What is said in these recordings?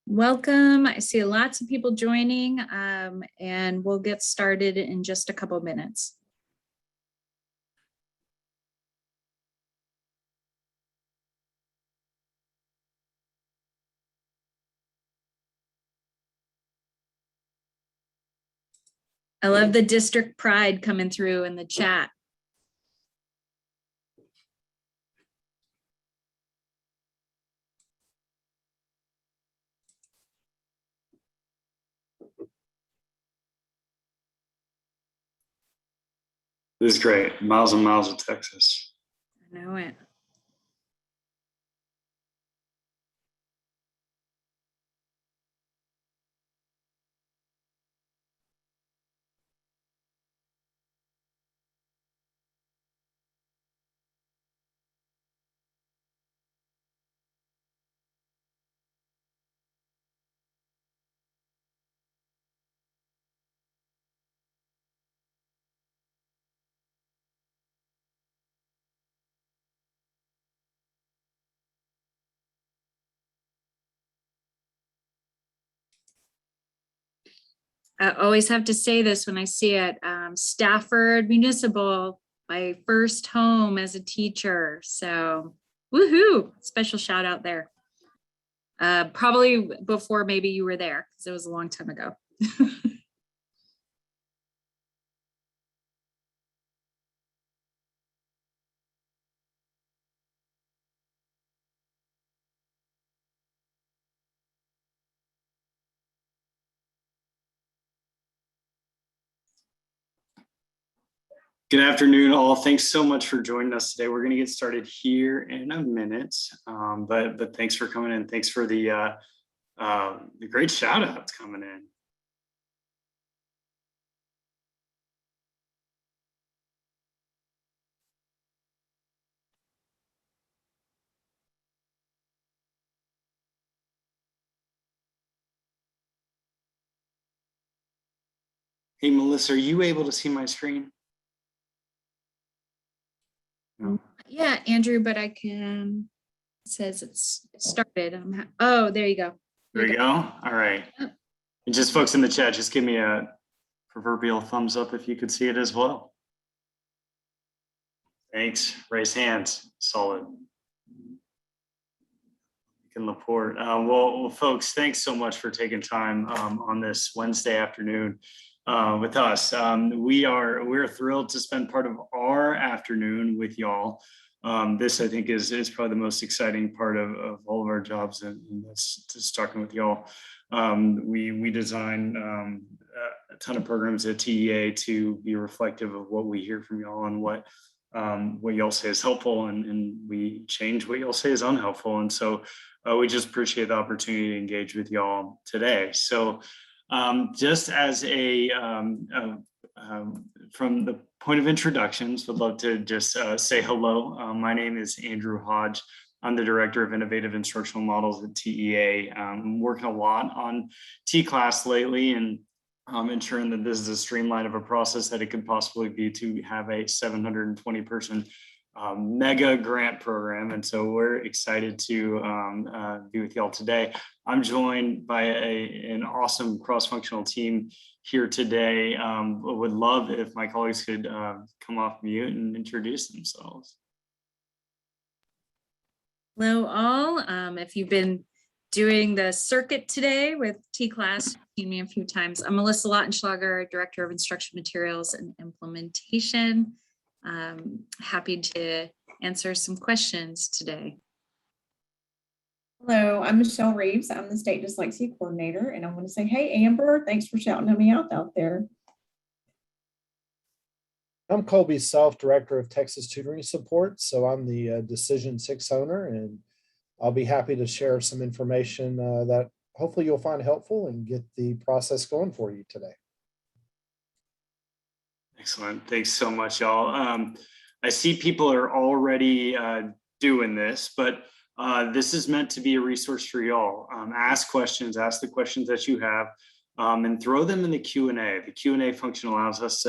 Welcome. I see lots of people joining, and we'll get started in just a couple minutes. I love the district pride coming through in the chat. This is great. Miles and miles of Texas. I know it. I always have to say this when I see it. Stafford Municipal, my first home as a teacher. So woohoo, special shout out there. Probably before maybe you were there because it was a long time ago. Good afternoon, all. Thanks so much for joining us today. We're going to get started here in a minute, but thanks for coming in. Thanks for the great shout outs coming in. Hey, Melissa, are you able to see my screen? No. Yeah, Andrew, but I can. It says it's started. Oh, there you go. There you go. All right. And just folks in the chat, just give me a proverbial thumbs up if you could see it as well. Thanks. Raise hands. Solid. Laporte. Well, folks, thanks so much for taking time on this Wednesday afternoon with us. We're thrilled to spend part of our afternoon with y'all. This, I think, is probably the most exciting part of all of our jobs, and that's just talking with y'all. We design a ton of programs at TEA to be reflective of what we hear from y'all and what y'all say is helpful, and we change what y'all say is unhelpful. And so we just appreciate the opportunity to engage with y'all today. So just as from the point of introductions, would love to just say hello. My name is Andrew Hodge. I'm the Director of Innovative Instructional Models at TEA. I'm working a lot on TCLAS lately, and ensuring that this is a streamline of a process that it could possibly be to have a 720 person mega grant program. And so we're excited to be with y'all today. I'm joined by an awesome cross-functional team here today. Would love if my colleagues could come off mute and introduce themselves. Hello all. If you've been doing the circuit today with TCLAS, you've seen me a few times. I'm Melissa Lautenschlager, Director of Instruction Materials and Implementation. Happy to answer some questions today. Hello, I'm Michelle Reeves. I'm the State Dyslexia Coordinator, and I want to say, hey, Amber, thanks for shouting me out there. I'm Colby Self, Director of Texas Tutoring Support. So I'm the Decision 6 owner, and I'll be happy to share some information that hopefully you'll find helpful and get the process going for you today. Excellent. Thanks so much, y'all. I see people are already doing this, but this is meant to be a resource for y'all. Ask questions, ask the questions that you have, and throw them in the Q&A. The Q&A function allows us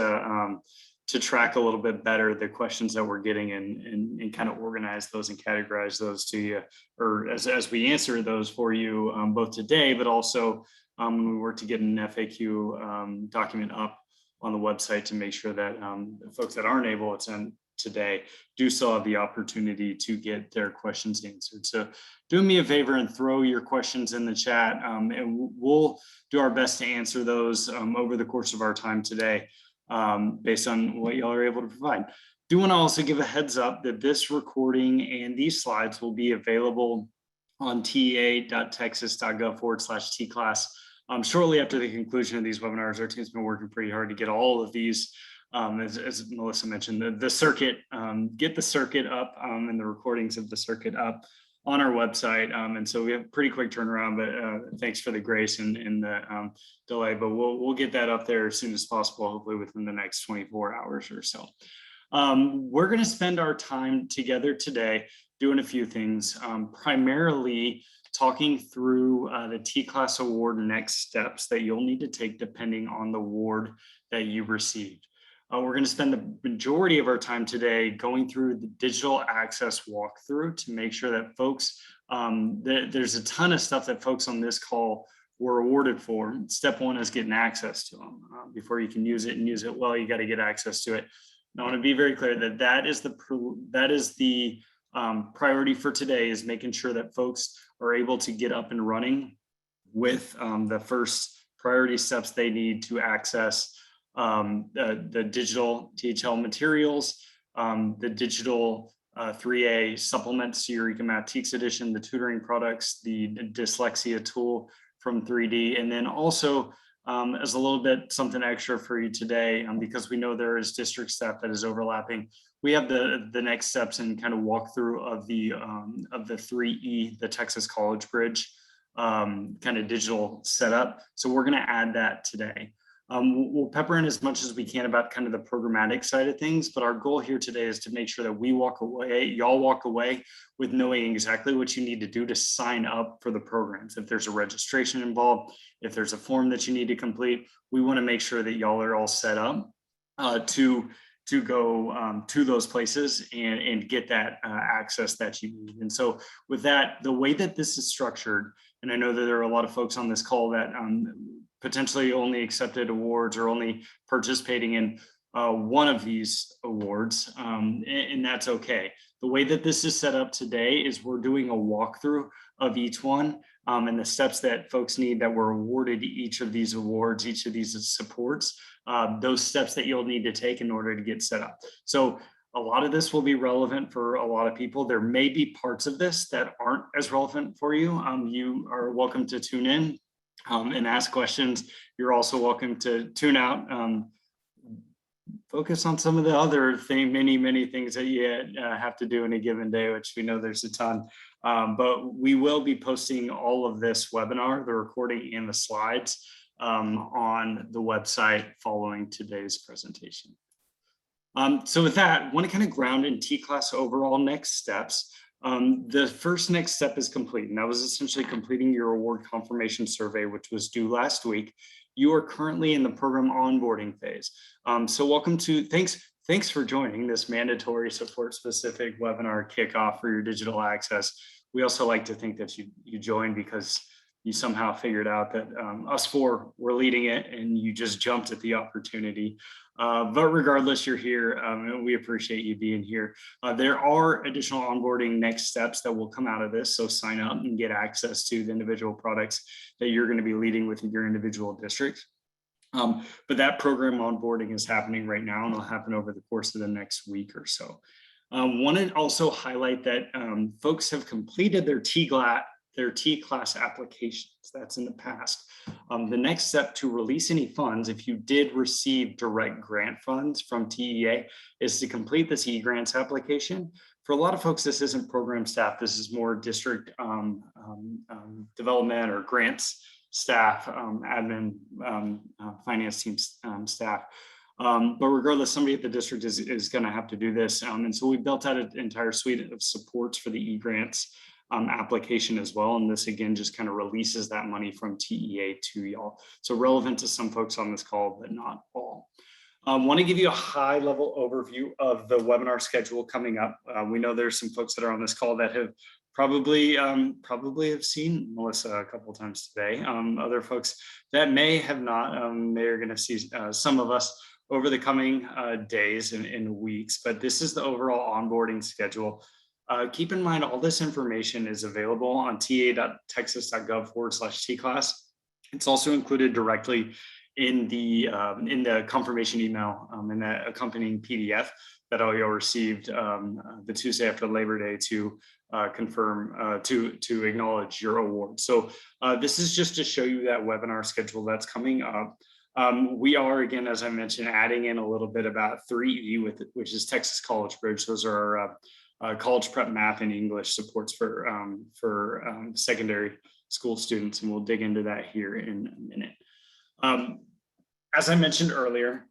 to track a little bit better the questions that we're getting and kind of organize those and categorize those to you, or as we answer those for you both today, but also when we work to get an FAQ document up on the website to make sure that the folks that aren't able to attend today do still have the opportunity to get their questions answered. So do me a favor and throw your questions in the chat, and we'll do our best to answer those over the course of our time today, based on what y'all are able to provide. Do want to also give a heads up that this recording and these slides will be available on tea.texas.gov/TCLAS shortly after the conclusion of these webinars. Our team's been working pretty hard to get all of these, as Melissa mentioned, the circuit, get the circuit up and the recordings of the circuit up on our website. And so we have a pretty quick turnaround, but thanks for the grace and the delay, but we'll get that up there as soon as possible, hopefully within the next 24 hours or so. We're going to spend our time together today doing a few things, primarily talking through the TCLAS award next steps that you'll need to take depending on the award that you received. We're going to spend the majority of our time today going through the digital access walkthrough to make sure that folks, there's a ton of stuff that folks on this call were awarded for. Step one is getting access to them. Before you can use it and use it well, you got to get access to it. And I want to be very clear that that is the priority for today, is making sure that folks are able to get up and running with the first priority steps they need to access the digital THL materials, the digital 3A supplements to Eureka Math TEKS edition, the tutoring products, the dyslexia tool from 3D, and then also as a little bit something extra for you today, because we know there is district staff that is overlapping. We have the next steps and kind of walkthrough of the 3E, the Texas College Bridge kind of digital setup. So we're going to add that today. We'll pepper in as much as we can about kind of the programmatic side of things, but our goal here today is to make sure that we walk away, y'all walk away with knowing exactly what you need to do to sign up for the programs. If there's a registration involved, if there's a form that you need to complete, we want to make sure that y'all are all set up to go to those places and get that access that you need. And so with that, the way that this is structured, and I know that there are a lot of folks on this call that potentially only accepted awards or only participating in one of these awards, and that's okay. The way that this is set up today is we're doing a walkthrough of each one and the steps that folks need that were awarded each of these awards, each of these supports, those steps that you'll need to take in order to get set up. So a lot of this will be relevant for a lot of people. There may be parts of this that aren't as relevant for you. You are welcome to tune in and ask questions. You're also welcome to tune out, focus on some of the other many things that you have to do in a given day, which we know there's a ton. But we will be posting all of this webinar, the recording and the slides on the website following today's presentation. So with that, I want to kind of ground in TCLAS overall next steps. The first next step is complete, and that was essentially completing your award confirmation survey, which was due last week. You are currently in the program onboarding phase. So welcome to, thanks for joining this mandatory support specific webinar kickoff for your digital access. We also like to think that you joined because you somehow figured out that us four were leading it and you just jumped at the opportunity. But regardless, you're here and we appreciate you being here. There are additional onboarding next steps that will come out of this. So sign up and get access to the individual products that you're going to be leading within your individual district. But that program onboarding is happening right now and it'll happen over the course of the next week or so. Want to also highlight that folks have completed their TCLAS applications. That's in the past. The next step to release any funds, if you did receive direct grant funds from TEA, is to complete this e-grants application. For a lot of folks, this isn't program staff. This is more district development or grants staff, admin, finance team staff. But regardless, somebody at the district is going to have to do this. And so we built out an entire suite of supports for the e-grants application as well. And this again just kind of releases that money from TEA to y'all. So relevant to some folks on this call, but not all. Want to give you a high level overview of the webinar schedule coming up. We know there's some folks that are on this call that have probably have seen Melissa a couple of times today. Other folks that may have not, they're going to see some of us over the coming days and weeks, but this is the overall onboarding schedule. Keep in mind, all this information is available on ta.texas.gov/TCLAS. It's also included directly in the confirmation email and that accompanying PDF that all y'all received the Tuesday after Labor Day to confirm to acknowledge your award. So this is just to show you that webinar schedule that's coming up. We are, again, as I mentioned, adding in a little bit about 3E which is Texas College Bridge. Those are our college prep math and English supports for secondary school students, and we'll dig into that here in a minute. As I mentioned earlier,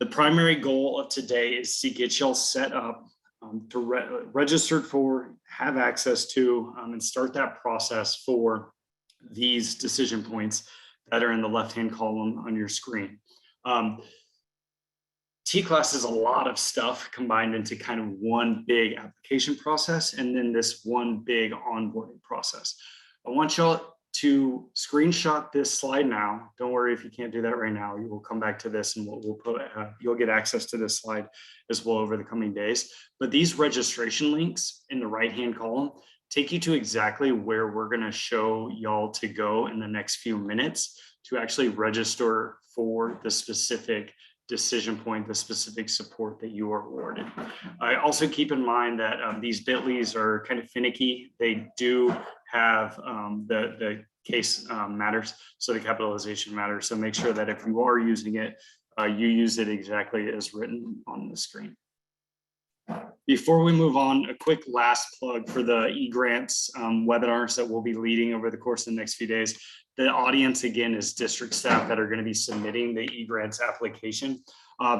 the primary goal of today is to get y'all set up to register for, have access to, and start that process for these decision points that are in the left-hand column on your screen. TCLAS is a lot of stuff combined into kind of one big application process and then this one big onboarding process. I want y'all to screenshot this slide now. Don't worry if you can't do that right now. You will come back to this and we'll put, you'll get access to this slide as well over the coming days. But these registration links in the right-hand column take you to exactly where we're going to show y'all to go in the next few minutes to actually register for the specific decision point, the specific support that you are awarded. I also keep in mind that these bit.lys are kind of finicky. They do have the case matters, so the capitalization matters. So make sure that if you are using it, you use it exactly as written on the screen. Before we move on, a quick last plug for the eGrants webinars that we'll be leading over the course of the next few days. The audience, again, is district staff that are going to be submitting the eGrants application.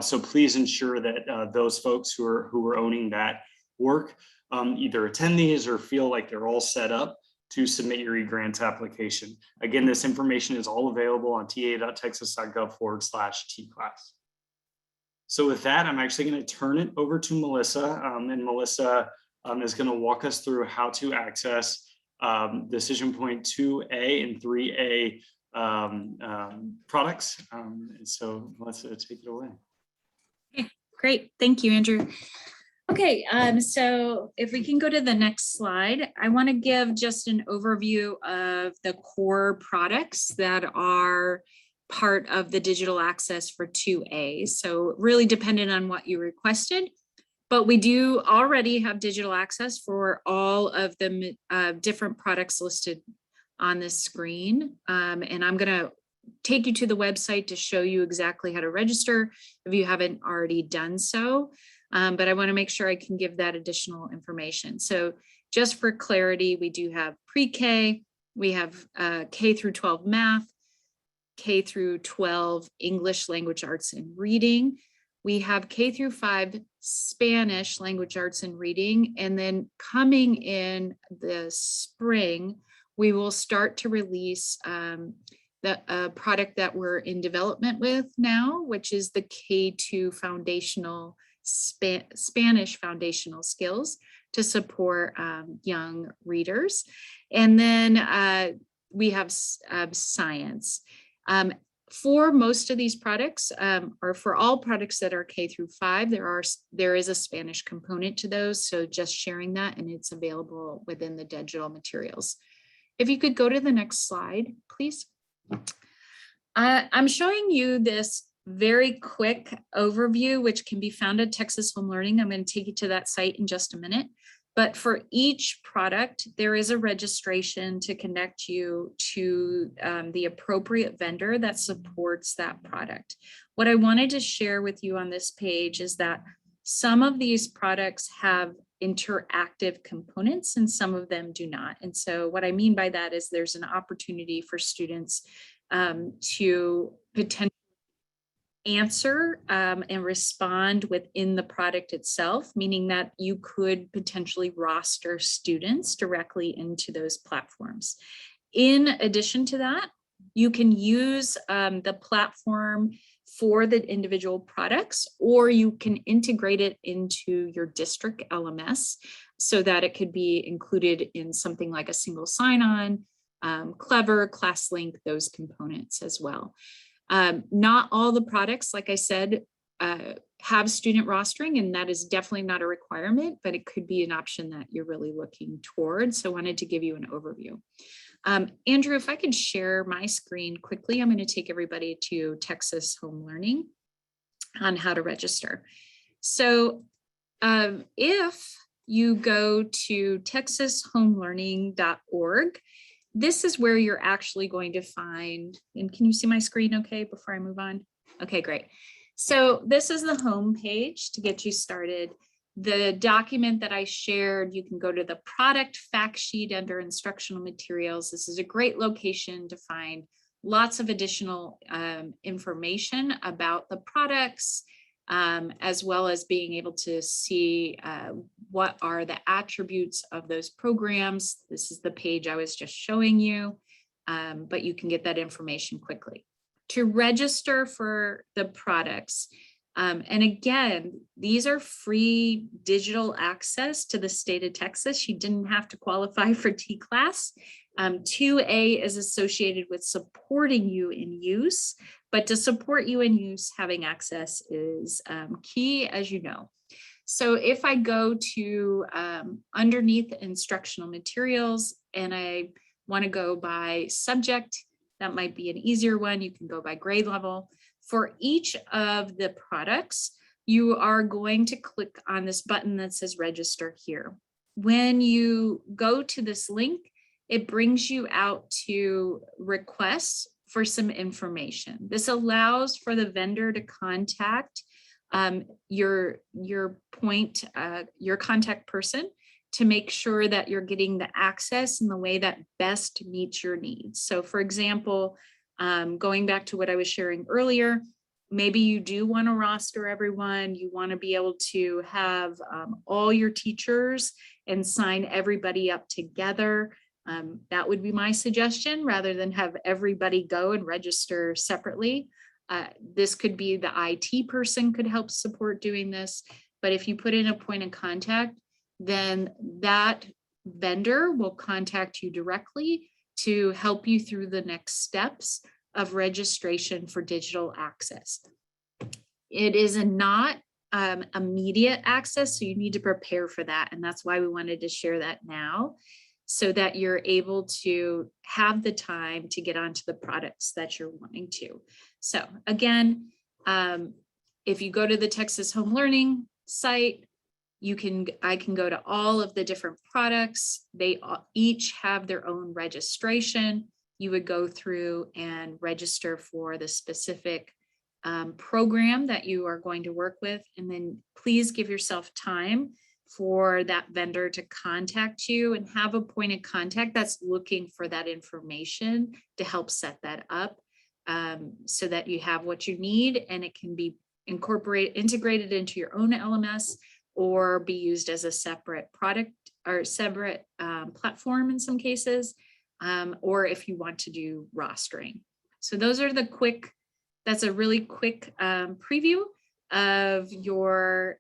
So please ensure that those folks who are owning that work either attend these or feel like they're all set up to submit your eGrants application. Again, this information is all available on ta.texas.gov/TCLAS. So with that, I'm actually going to turn it over to Melissa, and Melissa is going to walk us through how to access decision point 2A and 3A products. And so Melissa, take it away. Okay, great. Thank you, Andrew. Okay, so if we can go to the next slide, I want to give just an overview of the core products that are part of the digital access for 2A. So really dependent on what you requested, but we do already have digital access for all of the different products listed on this screen. And I'm going to take you to the website to show you exactly how to register if you haven't already done so. But I want to make sure I can give that additional information. So just for clarity, we do have pre-K, we have K through 12 math, K through 12 English, language arts and reading. We have K through 5 Spanish, language arts and reading. And then coming in the spring, we will start to release the product that we're in development with now, which is the K2 foundational Spanish foundational skills to support young readers. And then we have science. For most of these products, or for all products that are K through 5, there is a Spanish component to those. So just sharing that, and it's available within the digital materials. If you could go to the next slide, please. I'm showing you this very quick overview, which can be found at Texas Home Learning. I'm going to take you to that site in just a minute. But for each product, there is a registration to connect you to the appropriate vendor that supports that product. What I wanted to share with you on this page is that some of these products have interactive components and some of them do not. And so what I mean by that is there's an opportunity for students to potentially answer and respond within the product itself, meaning that you could potentially roster students directly into those platforms. In addition to that, you can use the platform for the individual products, or you can integrate it into your district LMS so that it could be included in something like a single sign-on, Clever, ClassLink, those components as well. Not all the products, like I said, have student rostering, and that is definitely not a requirement, but it could be an option that you're really looking towards. So I wanted to give you an overview. Andrew, if I could share my screen quickly, I'm going to take everybody to Texas Home Learning on how to register. So if you go to texashomelearning.org, this is where you're actually going to find, and can you see my screen okay before I move on? Okay, great. So this is the home page to get you started. The document that I shared, you can go to the product fact sheet under instructional materials. This is a great location to find lots of additional information about the products, as well as being able to see what are the attributes of those programs. This is the page I was just showing you, but you can get that information quickly. To register for the products, and again, these are free digital access to the state of Texas. You didn't have to qualify for TCLAS. 2A is associated with supporting you in use, but to support you in use, having access is key, as you know. So if I go to underneath instructional materials and I want to go by subject, that might be an easier one. You can go by grade level. For each of the products, you are going to click on this button that says register here. When you go to this link, it brings you out to requests for some information. This allows for the vendor to contact your contact person to make sure that you're getting the access in the way that best meets your needs. So for example, going back to what I was sharing earlier, maybe you do want to roster everyone. You want to be able to have all your teachers and sign everybody up together. That would be my suggestion rather than have everybody go and register separately. This could be the IT person could help support doing this. But if you put in a point of contact, then that vendor will contact you directly to help you through the next steps of registration for digital access. It is not immediate access, so you need to prepare for that. And that's why we wanted to share that now, so that you're able to have the time to get onto the products that you're wanting to. So again, if you go to the Texas Home Learning site, I can go to all of the different products. They each have their own registration. You would go through and register for the specific program that you are going to work with. And then please give yourself time for that vendor to contact you and have a point of contact that's looking for that information to help set that up, so that you have what you need and it can be integrated into your own LMS or be used as a separate product or separate platform in some cases, or if you want to do rostering. So those are the that's a really quick preview of your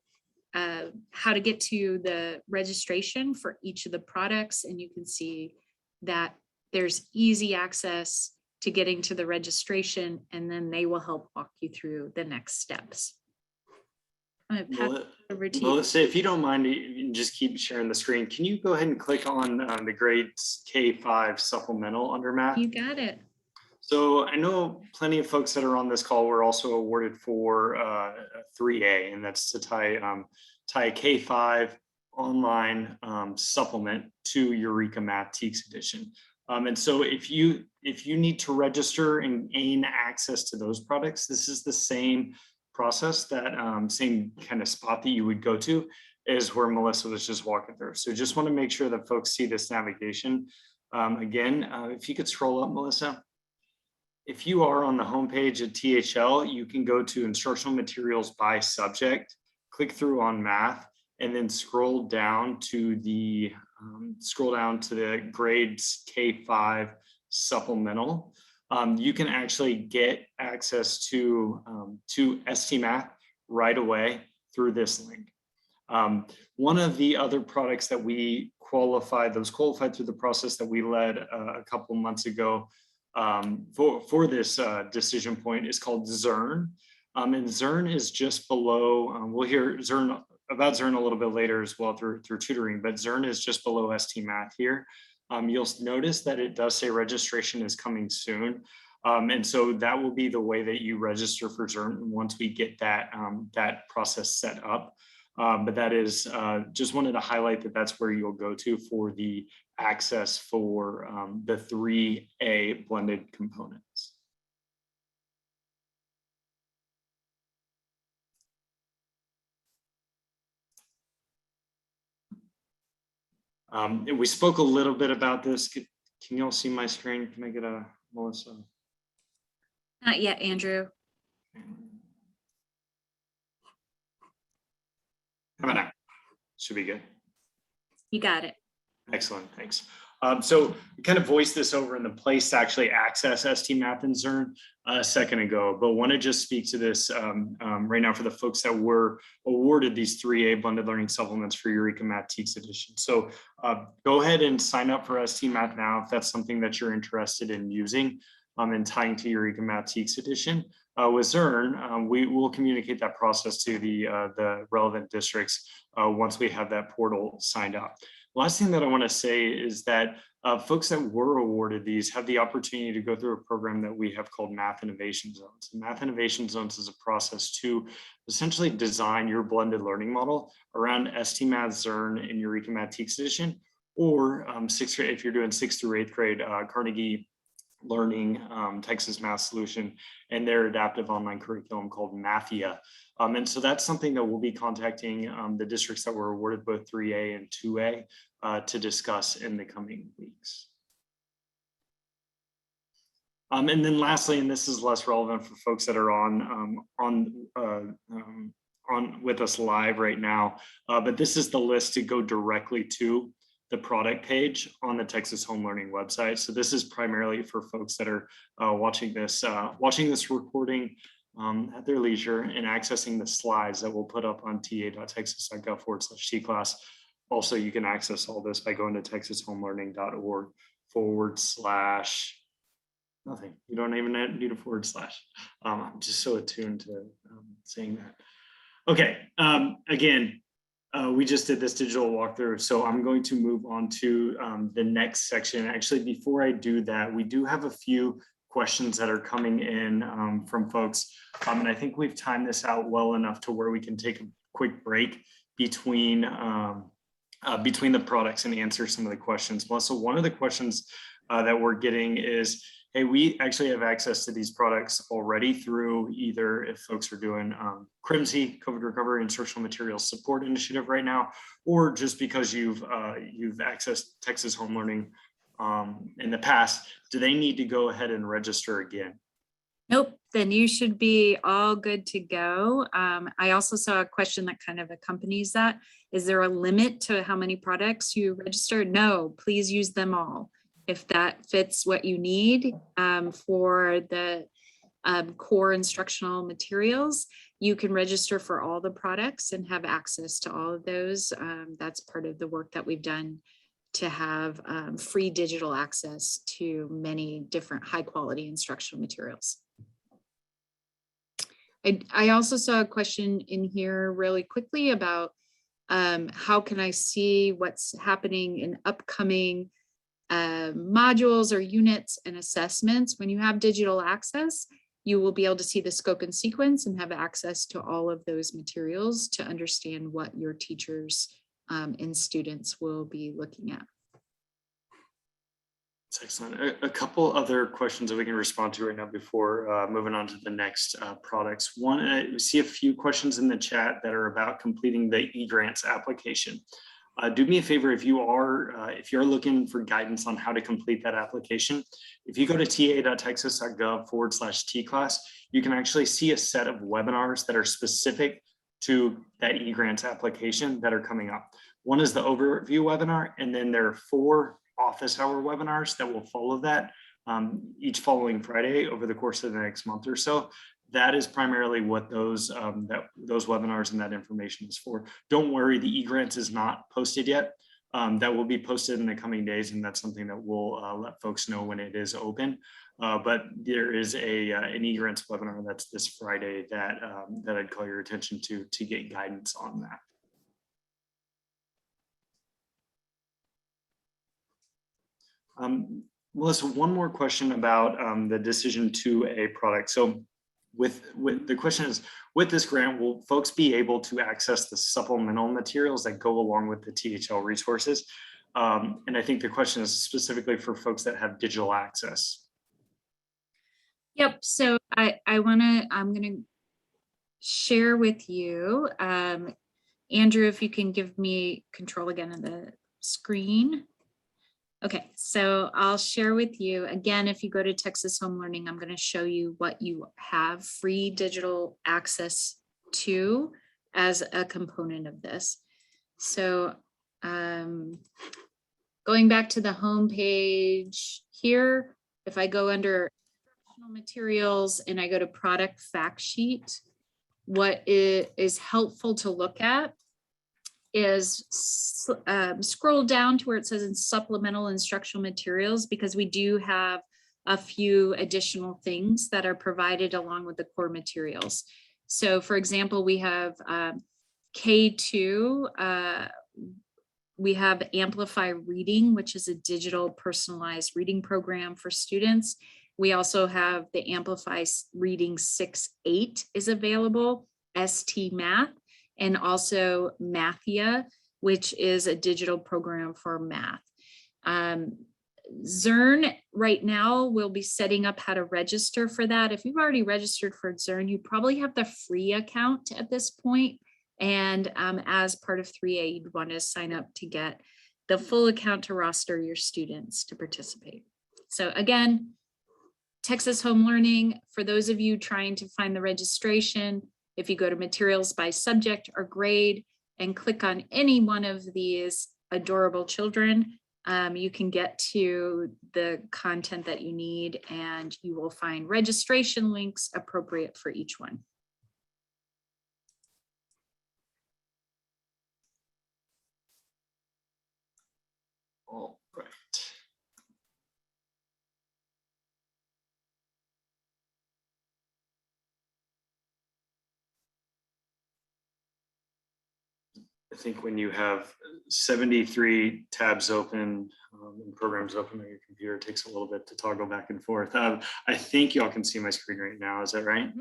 how to get to the registration for each of the products. And you can see that there's easy access to getting to the registration, and then they will help walk you through the next steps. I'm gonna pass it over to you. Melissa, if you don't mind, you can just keep sharing the screen. Can you go ahead and click on the grades K-5 supplemental under math? You got it. So I know plenty of folks that are on this call were also awarded for 3A, and that's to tie a K-5 online supplement to Eureka Math TEKS Edition. And so if you need to register and gain access to those products, this is the same process, that same kind of spot that you would go to is where Melissa was just walking through. So just want to make sure that folks see this navigation. Again, if you could scroll up, Melissa. If you are on the homepage at THL, you can go to instructional materials by subject, click through on math, and then scroll down to the grades K-5 supplemental. you can actually get access to STMath right away through this link. One of the other products that we qualified, that was qualified through the process that we led a couple months ago for this decision point is called Zern. And Zern is just below, we'll hear about Zern a little bit later as well through tutoring, but Zern is just below STMath here. You'll notice that it does say registration is coming soon. And so that will be the way that you register for Zern once we get that, that process set up. But that is, just wanted to highlight that that's where you'll go to for the access for the 3A blended components. We spoke a little bit about this. Can you all see my screen? Can I get a Melissa? Not yet, Andrew. How about now? Should be good. You got it. Excellent, thanks. So we kind of voiced this over in the place to actually access STMath and Zern a second ago, but want to just speak to this right now for the folks that were awarded these 3A blended learning supplements for Eureka Math TEKS edition. So go ahead and sign up for STMath now if that's something that you're interested in using and tying to Eureka Math TEKS edition. With Zern, we will communicate that process to the relevant districts once we have that portal signed up. Last thing that I want to say is that folks that were awarded these have the opportunity to go through a program that we have called Math Innovation Zones. And Math Innovation Zones is a process to essentially design your blended learning model around STMath, Zern, and Eureka Math TEKS edition, or if you're doing 6th through 8th grade, Carnegie Learning, Texas Math Solution, and their adaptive online curriculum called Mathia. And so that's something that we'll be contacting the districts that were awarded both 3A and 2A to discuss in the coming weeks. And then lastly, and this is less relevant for folks that are on with us live right now, but this is the list to go directly to the product page on the Texas Home Learning website. So this is primarily for folks that are watching this recording at their leisure and accessing the slides that we'll put up on ta.texas.gov/TCLAS. Also, you can access all this by going to texashomelearning.org/nothing. You don't even need a /. I'm just so attuned to saying that. Okay, again, we just did this digital walkthrough, so I'm going to move on to the next section. Actually, before I do that, we do have a few questions that are coming in from folks, and I think we've timed this out well enough to where we can take a quick break between the products and answer some of the questions. So one of the questions that we're getting is, hey, we actually have access to these products already through either if folks are doing CRIMSI, COVID Recovery Instructional Materials Support Initiative right now, or just because you've accessed Texas Home Learning in the past, do they need to go ahead and register again? Nope, then you should be all good to go. I also saw a question that kind of accompanies that. Is there a limit to how many products you register? No, please use them all. If that fits what you need for the core instructional materials, you can register for all the products and have access to all of those. That's part of the work that we've done to have free digital access to many different high quality instructional materials. I also saw a question in here really quickly about how can I see what's happening in upcoming modules or units and assessments. When you have digital access, you will be able to see the scope and sequence and have access to all of those materials to understand what your teachers and students will be looking at. That's excellent. A couple other questions that we can respond to right now before moving on to the next products. One, we see a few questions in the chat that are about completing the eGrants application. Do me a favor, if you're looking for guidance on how to complete that application, if you go to ta.texas.gov/TCLAS, you can actually see a set of webinars that are specific to that eGrants application that are coming up. One is the overview webinar, and then there are 4 office hour webinars that will follow that each following Friday over the course of the next month or so. That is primarily what those webinars and that information is for. Don't worry, the e-grants is not posted yet. That will be posted in the coming days, and that's something that we'll let folks know when it is open. But there is an e-grants webinar that's this Friday that I'd call your attention to get guidance on that. Melissa, one more question about the decision to a product. So with the question is, with this grant, will folks be able to access the supplemental materials that go along with the THL resources? And I think the question is specifically for folks that have digital access. Yep. So I'm gonna share with you, Andrew, if you can give me control again of the screen. Okay, so I'll share with you again, if you go to Texas Home Learning, I'm going to show you what you have free digital access to as a component of this. So going back to the home page here, if I go under instructional materials and I go to product fact sheet, what is helpful to look at is scroll down to where it says in supplemental instructional materials, because we do have a few additional things that are provided along with the core materials. So for example, we have K2, we have Amplify Reading, which is a digital personalized reading program for students. We also have the Amplify Reading 6.8 is available, ST Math, and also Mathia, which is a digital program for math. Zern right now will be setting up how to register for that. If you've already registered for Zern, you probably have the free account at this point. And as part of 3A, you'd want to sign up to get the full account to roster your students to participate. So again, Texas Home Learning, for those of you trying to find the registration, if you go to materials by subject or grade and click on any one of these adorable children, you can get to the content that you need, and you will find registration links appropriate for each one. All right. I think when you have 73 tabs open and programs open on your computer, it takes a little bit to toggle back and forth. I think y'all can see my screen right now. Is that right?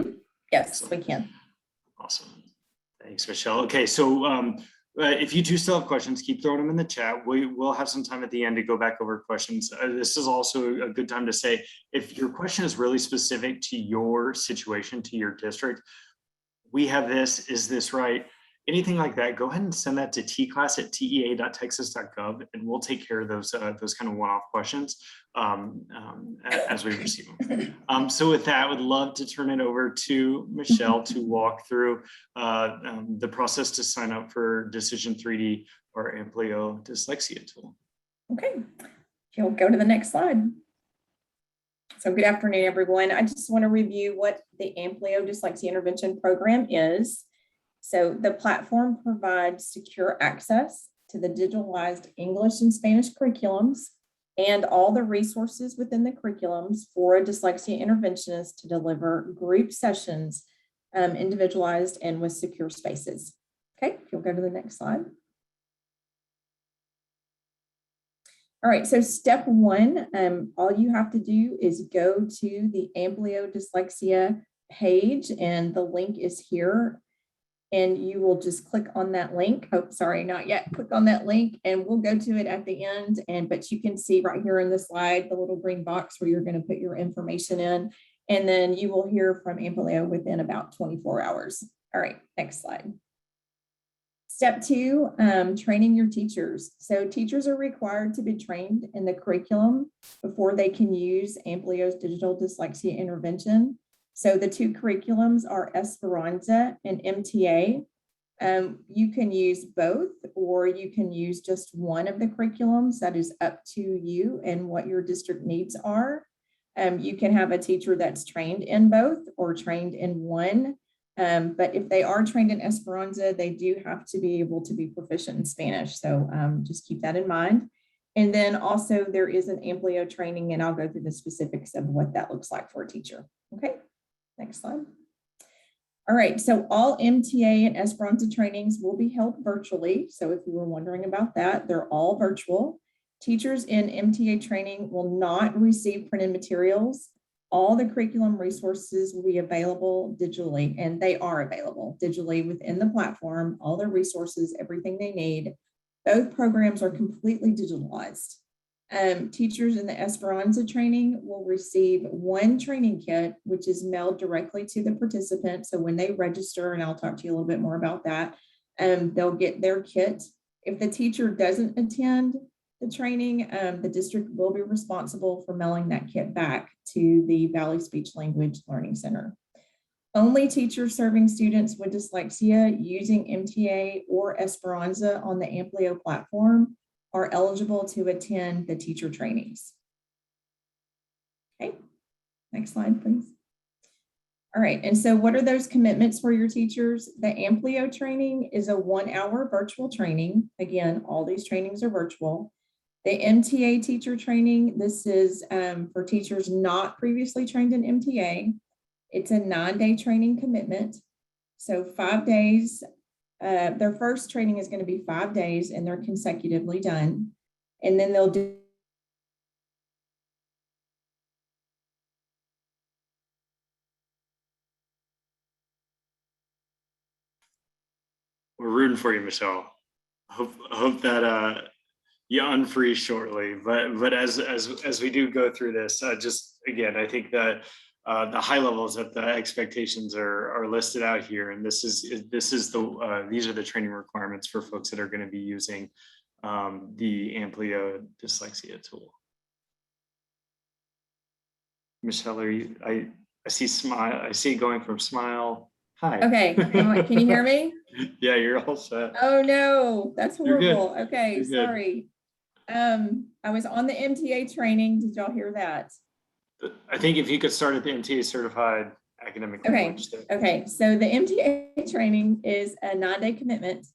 Yes, we can. Awesome. Thanks, Michelle. Okay, so if you do still have questions, keep throwing them in the chat. We will have some time at the end to go back over questions. This is also a good time to say, if your question is really specific to your situation, to your district, we have this, is this right? Anything like that, go ahead and send that to tclass@tea.texas.gov, and we'll take care of those kind of one-off questions as we receive them. So with that, I would love to turn it over to Michelle to walk through the process to sign up for Decision 3D or Amplio dyslexia tool. Okay, if you'll go to the next slide. So good afternoon, everyone. I just want to review what the Amplio Dyslexia Intervention Program is. So the platform provides secure access to the digitalized English and Spanish curriculums and all the resources within the curriculums for a dyslexia interventionist to deliver group sessions, individualized and with secure spaces. Okay, if you'll go to the next slide. All right, so step one, all you have to do is go to the Amplio Dyslexia page, and the link is here. And you will just click on that link. Oh, sorry, not yet. Click on that link and we'll go to it at the end. But you can see right here in the slide, the little green box where you're going to put your information in. And then you will hear from Amplio within about 24 hours. All right, next slide. Step two, training your teachers. So teachers are required to be trained in the curriculum before they can use Amplio's digital dyslexia intervention. So the two curriculums are Esperanza and MTA. You can use both, or you can use just one of the curriculums. That is up to you and what your district needs are. You can have a teacher that's trained in both or trained in one. But if they are trained in Esperanza, they do have to be able to be proficient in Spanish. So just keep that in mind. And then also there is an Amplio training, and I'll go through the specifics of what that looks like for a teacher. Okay, next slide. All right, so all MTA and Esperanza trainings will be held virtually. So if you were wondering about that, they're all virtual. Teachers in MTA training will not receive printed materials. All the curriculum resources will be available digitally, and they are available digitally within the platform, all the resources, everything they need. Both programs are completely digitalized. Teachers in the Esperanza training will receive one training kit, which is mailed directly to the participant. So when they register, and I'll talk to you a little bit more about that, they'll get their kit. If the teacher doesn't attend the training, the district will be responsible for mailing that kit back to the Valley Speech Language Learning Center. Only teachers serving students with dyslexia using MTA or Esperanza on the Amplio platform are eligible to attend the teacher trainings. Okay, next slide, please. All right, and so what are those commitments for your teachers? The Amplio training is a 1-hour virtual training. Again, all these trainings are virtual. The MTA teacher training, this is for teachers not previously trained in MTA. It's a 9-day training commitment. So 5 days, their first training is going to be 5 days, and they're consecutively done. And then they'll do We're rooting for you, Michelle. Hope that you unfreeze shortly. But as we do go through this, just again, I think that the high levels of the expectations are listed out here, and these are the training requirements for folks that are going to be using the Amplio dyslexia tool. Michelle, are you? I see smile. I see going from smile. Hi. Okay, can you hear me? Yeah, you're all set. Oh no, that's horrible. You're Okay, You're good. sorry. I was on the MTA training. Did y'all hear that? I think if you could start at the MTA certified academic Okay. language. Okay, so the MTA training is a 9-day commitment.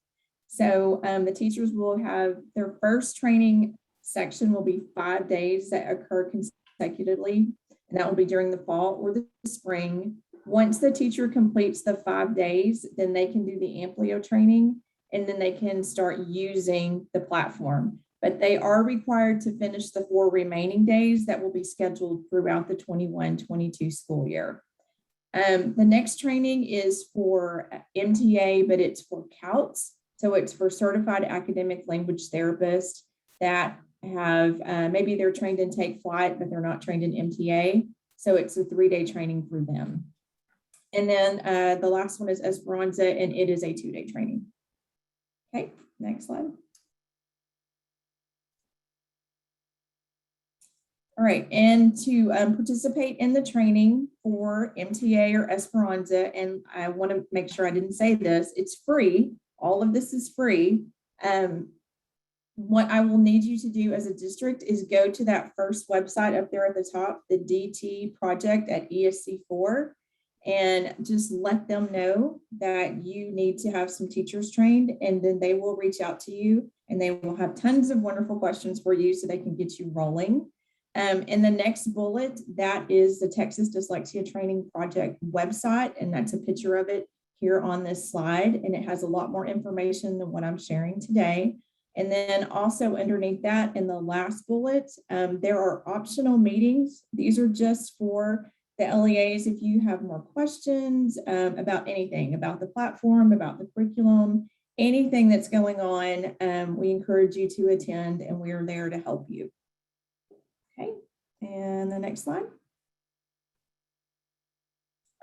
So the teachers will have their first training section will be 5 days that occur consecutively, and that will be during the fall or the spring. Once the teacher completes the 5 days, then they can do the Amplio training, and then they can start using the platform. But they are required to finish the 4 remaining days that will be scheduled throughout the 21-22 school year. The next training is for MTA, but it's for CAUTs. So it's for certified academic language therapists that have, maybe they're trained in Take Flight, but they're not trained in MTA. So it's a 3-day training for them. And then the last one is Esperanza, and it is a 2-day training. Okay, next slide. All right, and to participate in the training for MTA or Esperanza, and I want to make sure I didn't say this, it's free. All of this is free. What I will need you to do as a district is go to that first website up there at the top, the DT project at ESC4, and just let them know that you need to have some teachers trained, and then they will reach out to you, and they will have tons of wonderful questions for you so they can get you rolling. In the next bullet, that is the Texas Dyslexia Training Project website, and that's a picture of it here on this slide, and it has a lot more information than what I'm sharing today. And then also underneath that, in the last bullet, there are optional meetings. These are just for the LEAs if you have more questions about anything, about the platform, about the curriculum, anything that's going on, we encourage you to attend, and we are there to help you. Okay, and the next slide.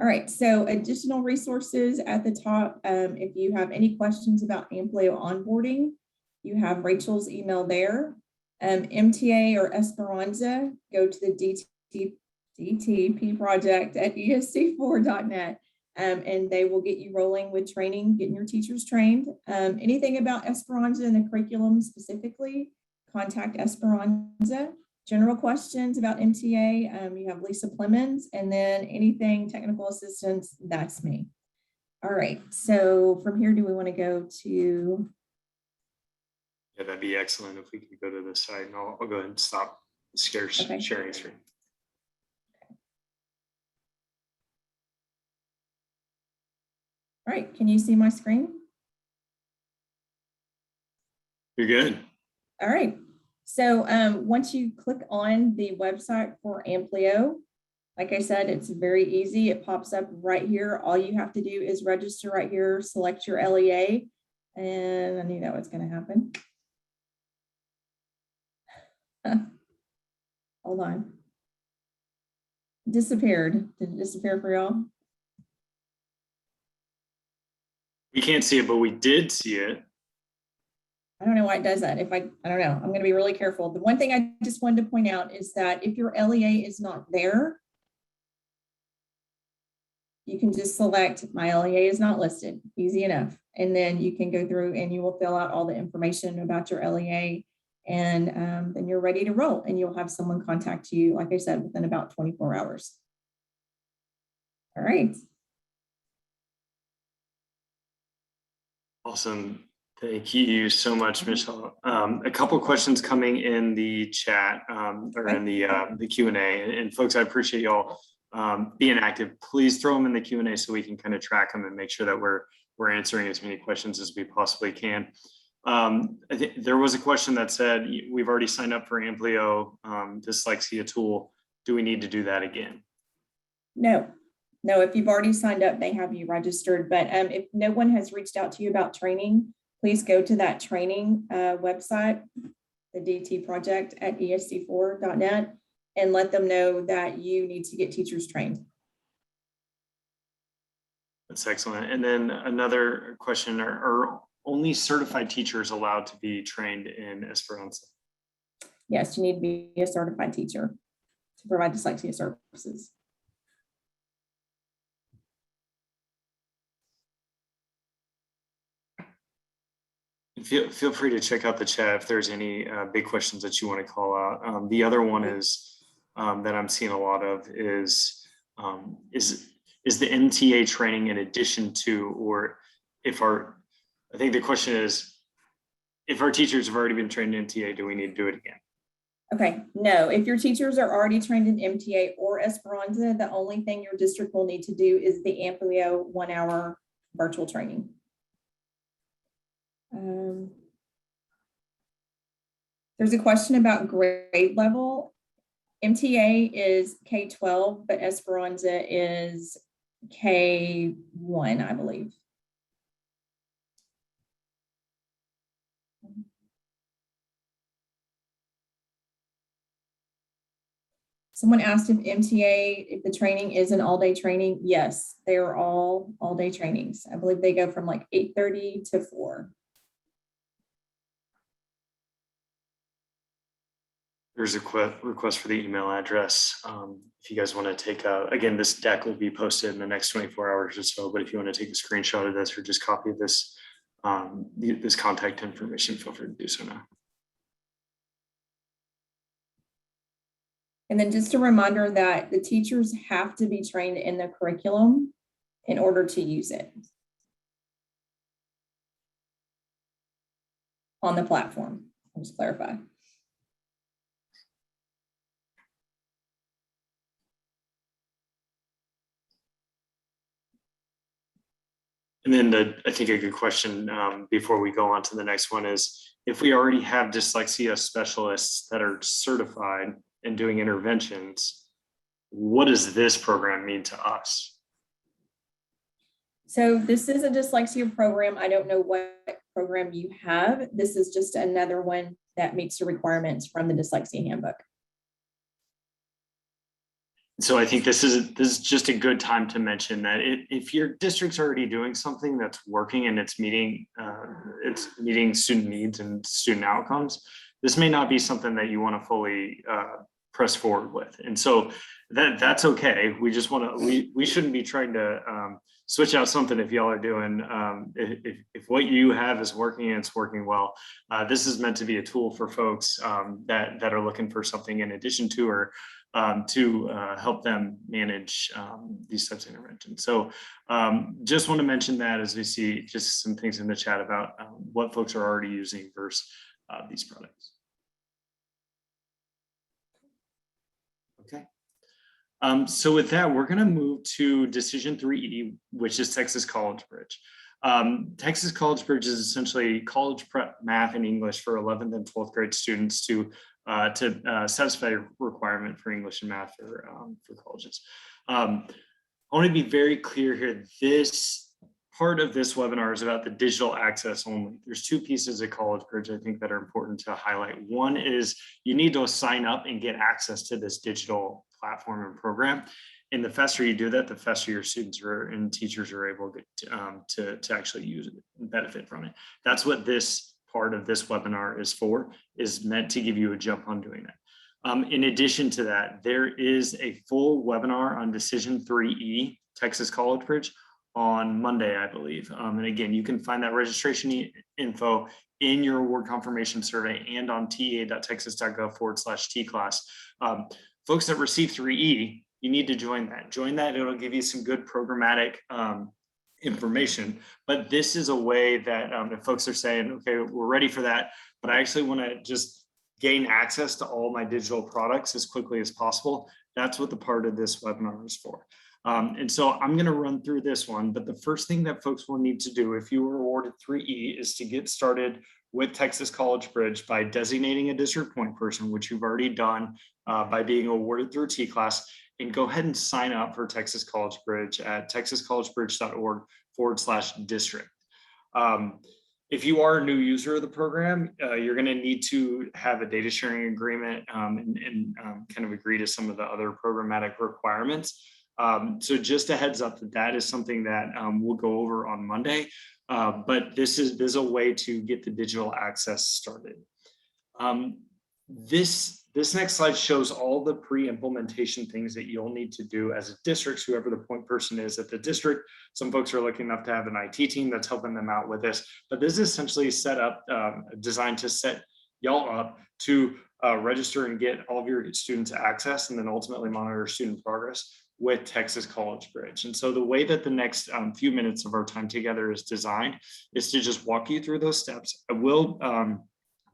All right, so additional resources at the top. If you have any questions about Amplio onboarding, you have Rachel's email there. MTA or Esperanza, go to the DTP project at esc4.net, and they will get you rolling with training, getting your teachers trained. Anything about Esperanza and the curriculum specifically, contact Esperanza. general questions about MTA, you have Lisa Plemons, and then anything technical assistance, that's me. All right, so from here, do we want to go to? Yeah, that'd be excellent if we could go to the site, and I'll go ahead and stop Okay. sharing screen. All right, can you see my screen? You're good. All right, so once you click on the website for Amplio, like I said, it's very easy. It pops up right here. All you have to do is register right here, select your LEA, and I knew that was going to happen. Hold on. Disappeared. Did it disappear for y'all? We can't see it, but we did see it. I don't know why it does that. I don't know. I'm going to be really careful. The one thing I just wanted to point out is that if your LEA is not there, you can just select my LEA is not listed. Easy enough. And then you can go through and you will fill out all the information about your LEA, and then you're ready to roll, and you'll have someone contact you, like I said, within about 24 hours. All right. Awesome. Thank you so much, Michelle. A couple of questions coming in the chat or in the Q&A. And folks, I appreciate y'all being active. Please throw them in the Q&A so we can kind of track them and make sure that we're answering as many questions as we possibly can. I think there was a question that said, we've already signed up for Amplio dyslexia tool. Do we need to do that again? No, if you've already signed up, they have you registered. But if no one has reached out to you about training, please go to that training website, the DT project at esc4.net, and let them know that you need to get teachers trained. That's excellent. And then another question, are only certified teachers allowed to be trained in Esperanza? Yes, you need to be a certified teacher to provide dyslexia services. Feel free to check out the chat if there's any big questions that you want to call out. The other one is that I'm seeing a lot of is the MTA training in addition to, or I think the question is, if our teachers have already been trained in MTA, do we need to do it again? Okay, no, if your teachers are already trained in MTA or Esperanza, the only thing your district will need to do is the Amplio 1-hour virtual training. There's a question about grade level. MTA is K-12, but Esperanza is K-1, I believe. Someone asked if MTA, if the training is an all-day training. Yes, they are all-day trainings. I believe they go from like 8:30 to 4. There's a request for the email address. If you guys want to take again, this deck will be posted in the next 24 hours or so, but if you want to take a screenshot of this or just copy this, this contact information, feel free to do so now. And then just a reminder that the teachers have to be trained in the curriculum in order to use it on the platform. I'll just clarify. And then I think a good question before we go on to the next one is, if we already have dyslexia specialists that are certified and doing interventions, what does this program mean to us? So this is a dyslexia program. I don't know what program you have. This is just another one that meets the requirements from the dyslexia handbook. So I think this is just a good time to mention that if your district's already doing something that's working and it's meeting student needs and student outcomes, this may not be something that you want to fully press forward with. And so that's okay. We just want to, we shouldn't be trying to switch out something if y'all are doing, if what you have is working and it's working well. This is meant to be a tool for folks that are looking for something in addition to, or to help them manage these types of interventions. So just want to mention that as we see just some things in the chat about what folks are already using versus these products. Okay. So with that, we're going to move to decision 3E, which is Texas College Bridge. Texas College Bridge is essentially college prep math and English for 11th and 12th grade students to satisfy a requirement for English and math for colleges. I want to be very clear here. This part of this webinar is about the digital access only. There's two pieces of College Bridge I think that are important to highlight. One is you need to sign up and get access to this digital platform and program. And the faster you do that, the faster your students and teachers are able to actually use it and benefit from it. That's what this part of this webinar is meant to give you a jump on doing that. In addition to that, there is a full webinar on Decision 3E, Texas College Bridge, on Monday, I believe. And again, you can find that registration info in your award confirmation survey and on ta.texas.gov/TCLAS. Folks that receive 3E, you need to join that. Join that, it'll give you some good programmatic information. But this is a way that if folks are saying, okay, we're ready for that, but I actually want to just gain access to all my digital products as quickly as possible, that's what the part of this webinar is for. And so I'm going to run through this one, but the first thing that folks will need to do if you were awarded 3E is to get started with Texas College Bridge by designating a district point person, which you've already done by being awarded through TCLAS, and go ahead and sign up for Texas College Bridge at texascollegebridge.org/district. If you are a new user of the program, you're going to need to have a data sharing agreement and kind of agree to some of the other programmatic requirements. So just a heads up that is something that we'll go over on Monday, but there's a way to get the digital access started. This next slide shows all the pre-implementation things that you'll need to do as a district, whoever the point person is at the district. Some folks are lucky enough to have an IT team that's helping them out with this, but this is essentially set up, designed to set y'all up to register and get all of your students access and then ultimately monitor student progress with Texas College Bridge. And so the way that the next few minutes of our time together is designed is to just walk you through those steps. I will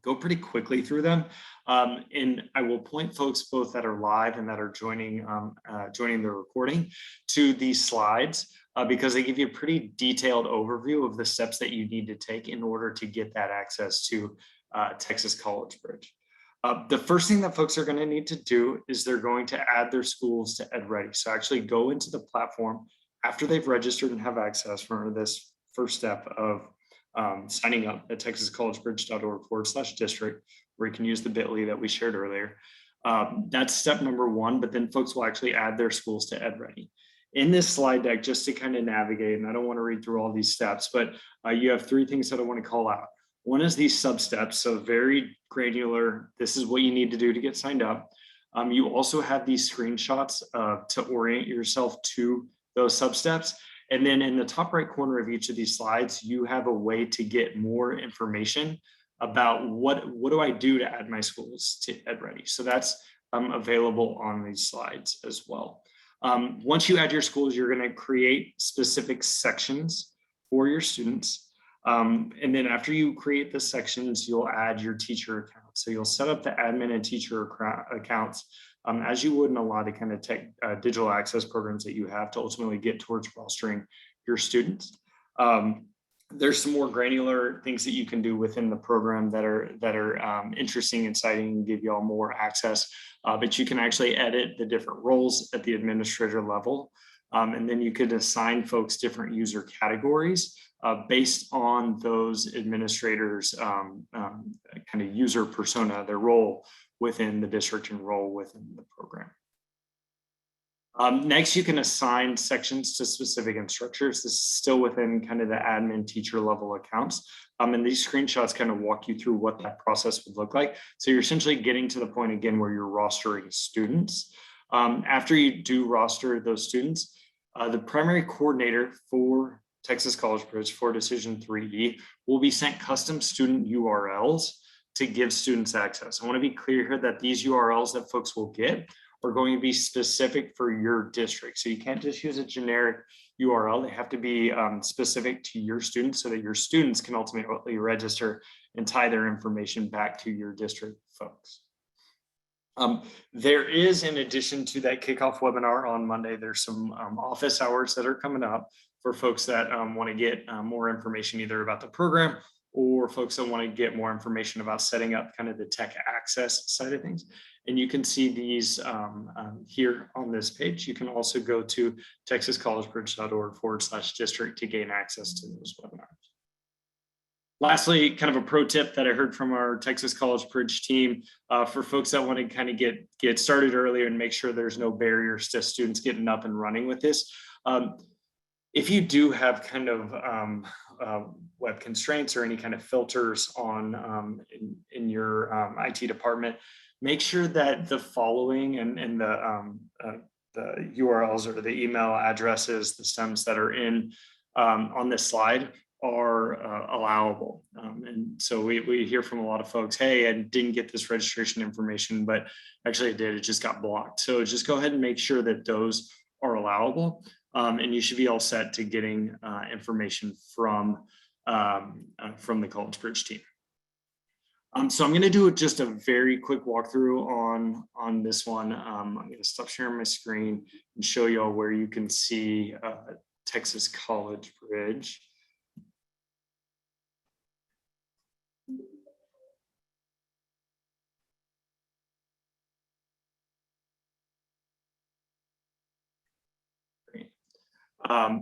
go pretty quickly through them. And I will point folks both that are live and that are joining the recording to these slides because they give you a pretty detailed overview of the steps that you need to take in order to get that access to Texas College Bridge. The first thing that folks are going to need to do is they're going to add their schools to EdReady. So actually go into the platform after they've registered and have access for this first step of signing up at texascollegebridge.org/district, where you can use the bit.ly that we shared earlier. That's step number one, but then folks will actually add their schools to EdReady. In this slide deck, just to kind of navigate, and I don't want to read through all these steps, but you have three things that I want to call out. One is these sub-steps, so very granular. This is what you need to do to get signed up. You also have these screenshots to orient yourself to those sub-steps. And then in the top right corner of each of these slides, you have a way to get more information about what do I do to add my schools to EdReady. So that's available on these slides as well. Once you add your schools, you're going to create specific sections for your students. And then after you create the sections, you'll add your teacher accounts. So you'll set up the admin and teacher accounts as you would in a lot of kind of digital access programs that you have to ultimately get towards rostering your students. There's some more granular things that you can do within the program that are interesting, exciting, and give you all more access. But you can actually edit the different roles at the administrator level. And then you could assign folks different user categories based on those administrators' kind of user persona, their role within the district and role within the program. Next, you can assign sections to specific instructors. This is still within kind of the admin teacher level accounts. And these screenshots kind of walk you through what that process would look like. So you're essentially getting to the point again where you're rostering students. After you do roster those students, The primary coordinator for Texas College Bridge for Decision 3E will be sent custom student URLs to give students access. I want to be clear here that these URLs that folks will get are going to be specific for your district. So you can't just use a generic URL. They have to be specific to your students so that your students can ultimately register and tie their information back to your district folks. There is, in addition to that kickoff webinar on Monday, there's some office hours that are coming up for folks that want to get more information either about the program or folks that want to get more information about setting up kind of the tech access side of things. And you can see these here on this page. You can also go to texascollegebridge.org/district to gain access to those webinars. Lastly, kind of a pro tip that I heard from our Texas College Bridge team for folks that want to kind of get started earlier and make sure there's no barriers to students getting up and running with this. If you do have kind of web constraints or any kind of filters on in your IT department, make sure that the following and the URLs or the email addresses, the stems that are in on this slide are allowable. And so we hear from a lot of folks, hey, I didn't get this registration information, but actually I did, it just got blocked. So just go ahead and make sure that those are allowable. And you should be all set to getting information from the College Bridge team. So I'm going to do just a very quick walkthrough on this one. I'm going to stop sharing my screen and show you all where you can see Texas College Bridge.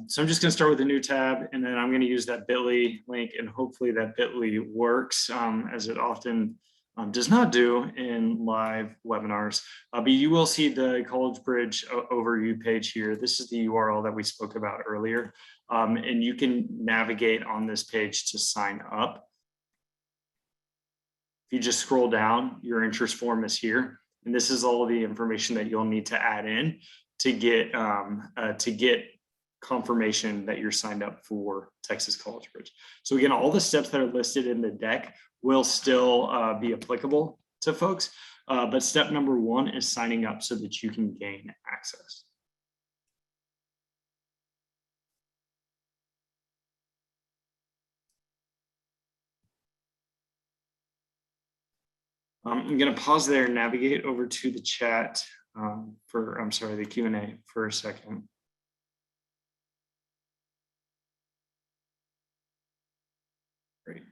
So I'm just going to start with a new tab, and then I'm going to use that bit.ly link, and hopefully that bit.ly works, as it often does not do in live webinars. But you will see the College Bridge overview page here. This is the URL that we spoke about earlier, and you can navigate on this page to sign up. If you just scroll down, your interest form is here, and this is all of the information that you'll need to add in to get confirmation that you're signed up for Texas College Bridge. So again, all the steps that are listed in the deck will still be applicable to folks, but step number one is signing up so that you can gain access. I'm going to pause there and navigate over to the chat the Q&A for a second. Great.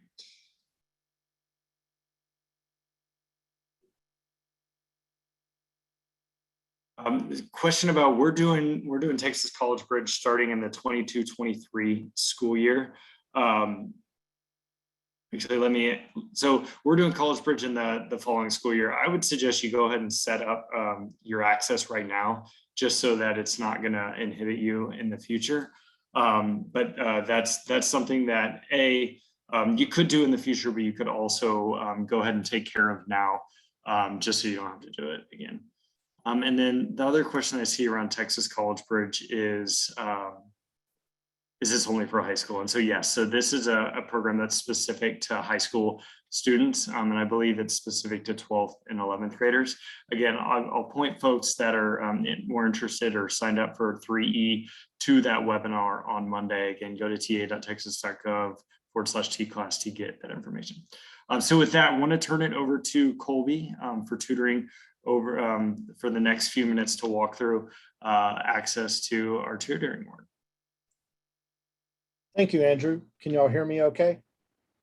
Question about we're doing Texas College Bridge starting in the 22-23 school year. Actually, so we're doing College Bridge in the following school year. I would suggest you go ahead and set up your access right now, just so that it's not going to inhibit you in the future. But that's something that you could do in the future, but you could also go ahead and take care of now, just so you don't have to do it again. And then the other question I see around Texas College Bridge is this only for high school? And so yes, so this is a program that's specific to high school students, and I believe it's specific to 12th and 11th graders. Again, I'll point folks that are more interested or signed up for 3E to that webinar on Monday. Again, go to ta.texas.gov/TCLAS to get that information. So with that, I want to turn it over to Colby for tutoring for the next few minutes to walk through access to our tutoring work. Thank you, Andrew. Can y'all hear me okay?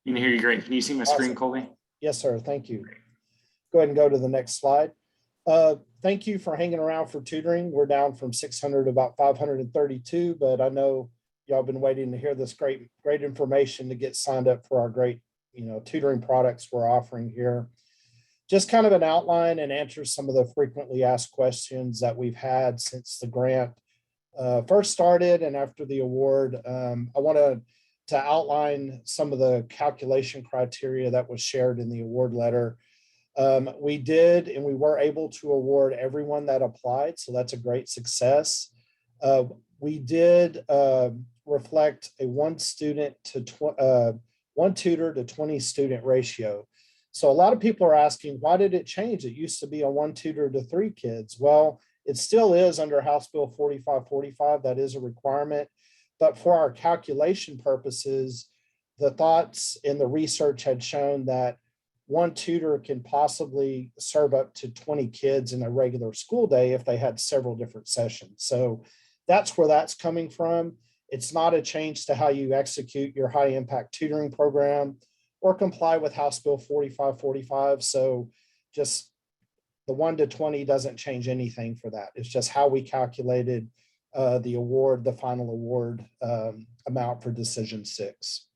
I can hear you great. Can you see my screen, Colby? Yes, sir. Thank you. Go ahead and go to the next slide. Thank you for hanging around for tutoring. We're down from 600 to about 532, but I know y'all been waiting to hear this great information to get signed up for our great, tutoring products we're offering here. Just kind of an outline and answer some of the frequently asked questions that we've had since the grant first started and after the award. I wanted to outline some of the calculation criteria that was shared in the award letter. We did, and we were able to award everyone that applied, so that's a great success. we did reflect a one tutor to 20 student ratio. So a lot of people are asking, why did it change? It used to be a one tutor to 3 kids. Well, it still is under House Bill 4545. That is a requirement. But for our calculation purposes, the thoughts in the research had shown that one tutor can possibly serve up to 20 kids in a regular school day if they had several different sessions. So that's where that's coming from. It's not a change to how you execute your high impact tutoring program or comply with House Bill 4545. So just the 1 to 20 doesn't change anything for that. It's just how we calculated the award, the final award amount for decision 6.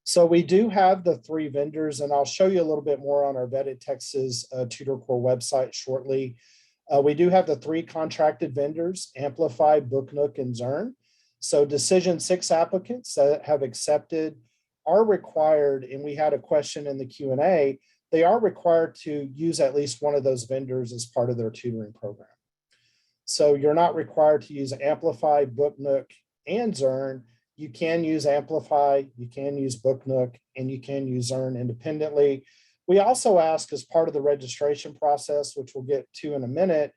So we do have the 3 vendors, and I'll show you a little bit more on our Vetted Texas Tutor Corps website shortly. We do have the 3 contracted vendors, Amplify, Booknook, and Zern. So decision 6 applicants that have accepted are required, and we had a question in the Q&A, they are required to use at least one of those vendors as part of their tutoring program. So you're not required to use Amplify, Booknook, and Zern. You can use Amplify, you can use Booknook, and you can use Zern independently. We also ask as part of the registration process, which we'll get to in a minute,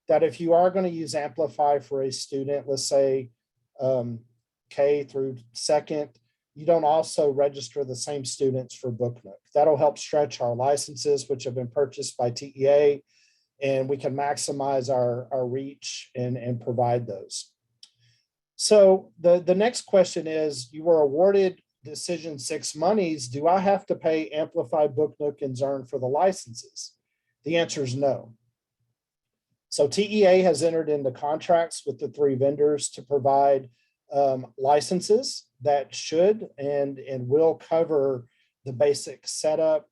that if you are going to use Amplify for a student, let's say K through 2nd, you don't also register the same students for Booknook. That'll help stretch our licenses, which have been purchased by TEA, and we can maximize our reach and provide those. So the next question is, you were awarded decision 6 monies. Do I have to pay Amplify, Booknook, and Zern for the licenses? The answer is no. So TEA has entered into contracts with the 3 vendors to provide licenses that should and will cover the basic setup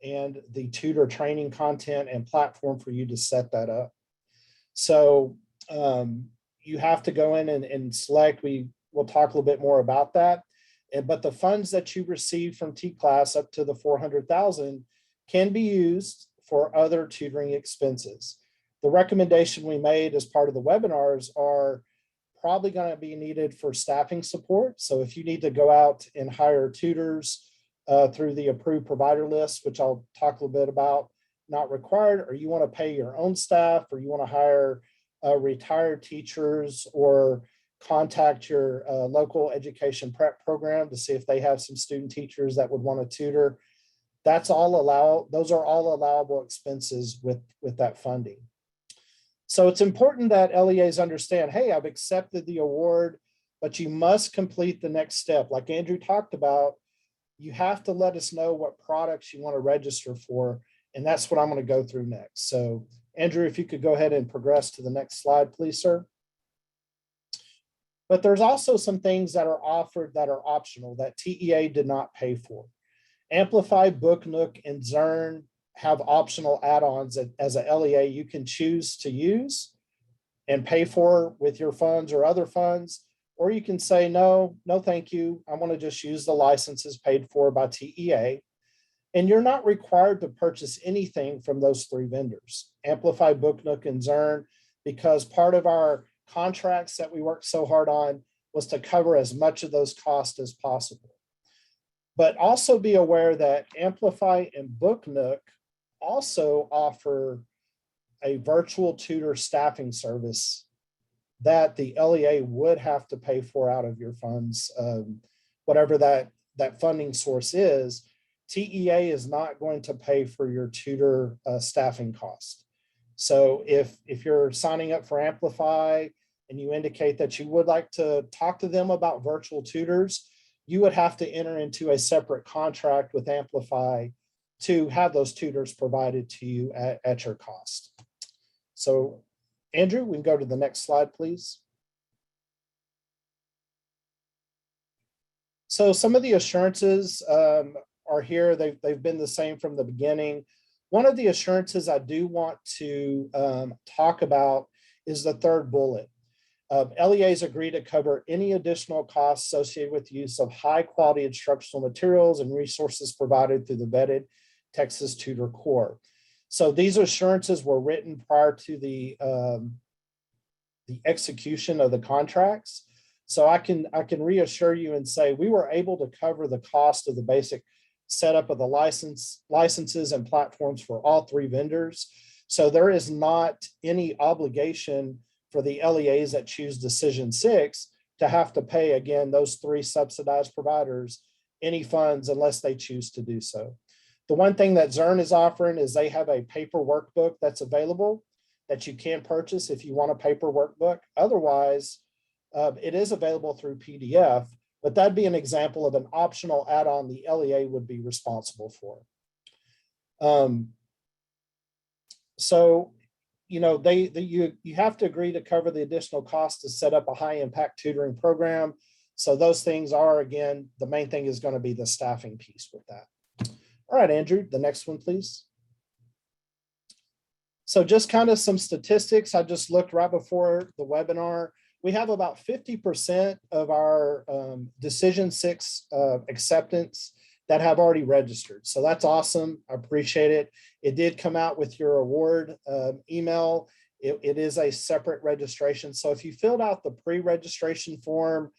and the tutor training content and platform for you to set that up. So you have to go in and select. We'll talk a little bit more about that. But the funds that you receive from TCLAS up to the $400,000 can be used for other tutoring expenses. The recommendation we made as part of the webinars are probably going to be needed for staffing support. So if you need to go out and hire tutors through the approved provider list, which I'll talk a little bit about, not required, or you want to pay your own staff, or you want to hire retired teachers, or contact your local education prep program to see if they have some student teachers that would want to tutor. Those are all allowable expenses with that funding. So it's important that LEAs understand, hey, I've accepted the award, but you must complete the next step. Like Andrew talked about, you have to let us know what products you want to register for, and that's what I'm going to go through next. So Andrew, if you could go ahead and progress to the next slide, please, sir. But there's also some things that are offered that are optional that TEA did not pay for. Amplify, Booknook, and Zern have optional add-ons that as a LEA you can choose to use and pay for with your funds or other funds, or you can say, no, thank you. I want to just use the licenses paid for by TEA. And you're not required to purchase anything from those 3 vendors, Amplify, Booknook, and Zern, because part of our contracts that we worked so hard on was to cover as much of those costs as possible. But also be aware that Amplify and Booknook also offer a virtual tutor staffing service that the LEA would have to pay for out of your funds, whatever that funding source is. TEA is not going to pay for your tutor staffing cost. So if you're signing up for Amplify and you indicate that you would like to talk to them about virtual tutors, you would have to enter into a separate contract with Amplify to have those tutors provided to you at your cost. So Andrew, we can go to the next slide, please. So some of the assurances are here. They've been the same from the beginning. One of the assurances I do want to talk about is the 3rd bullet. LEAs agree to cover any additional costs associated with the use of high quality instructional materials and resources provided through the Vetted Texas Tutor Corps. So these assurances were written prior to the execution of the contracts. So I can reassure you and say we were able to cover the cost of the basic setup of the licenses and platforms for all 3 vendors. So there is not any obligation for the LEAs that choose Decision 6 to have to pay, again, those 3 subsidized providers any funds unless they choose to do so. The one thing that Zern is offering is they have a paper workbook that's available that you can purchase if you want a paper workbook. Otherwise, it is available through PDF, but that'd be an example of an optional add-on the LEA would be responsible for. So, you know, you have to agree to cover the additional cost to set up a high impact tutoring program. So those things are, again, the main thing is going to be the staffing piece with that. All right, Andrew, the next one, please. So just kind of some statistics. I just looked right before the webinar. We have about 50% of our Decision 6 acceptance that have already registered. So that's awesome. I appreciate it. It did come out with your award email. It is a separate registration. So if you filled out the pre-registration form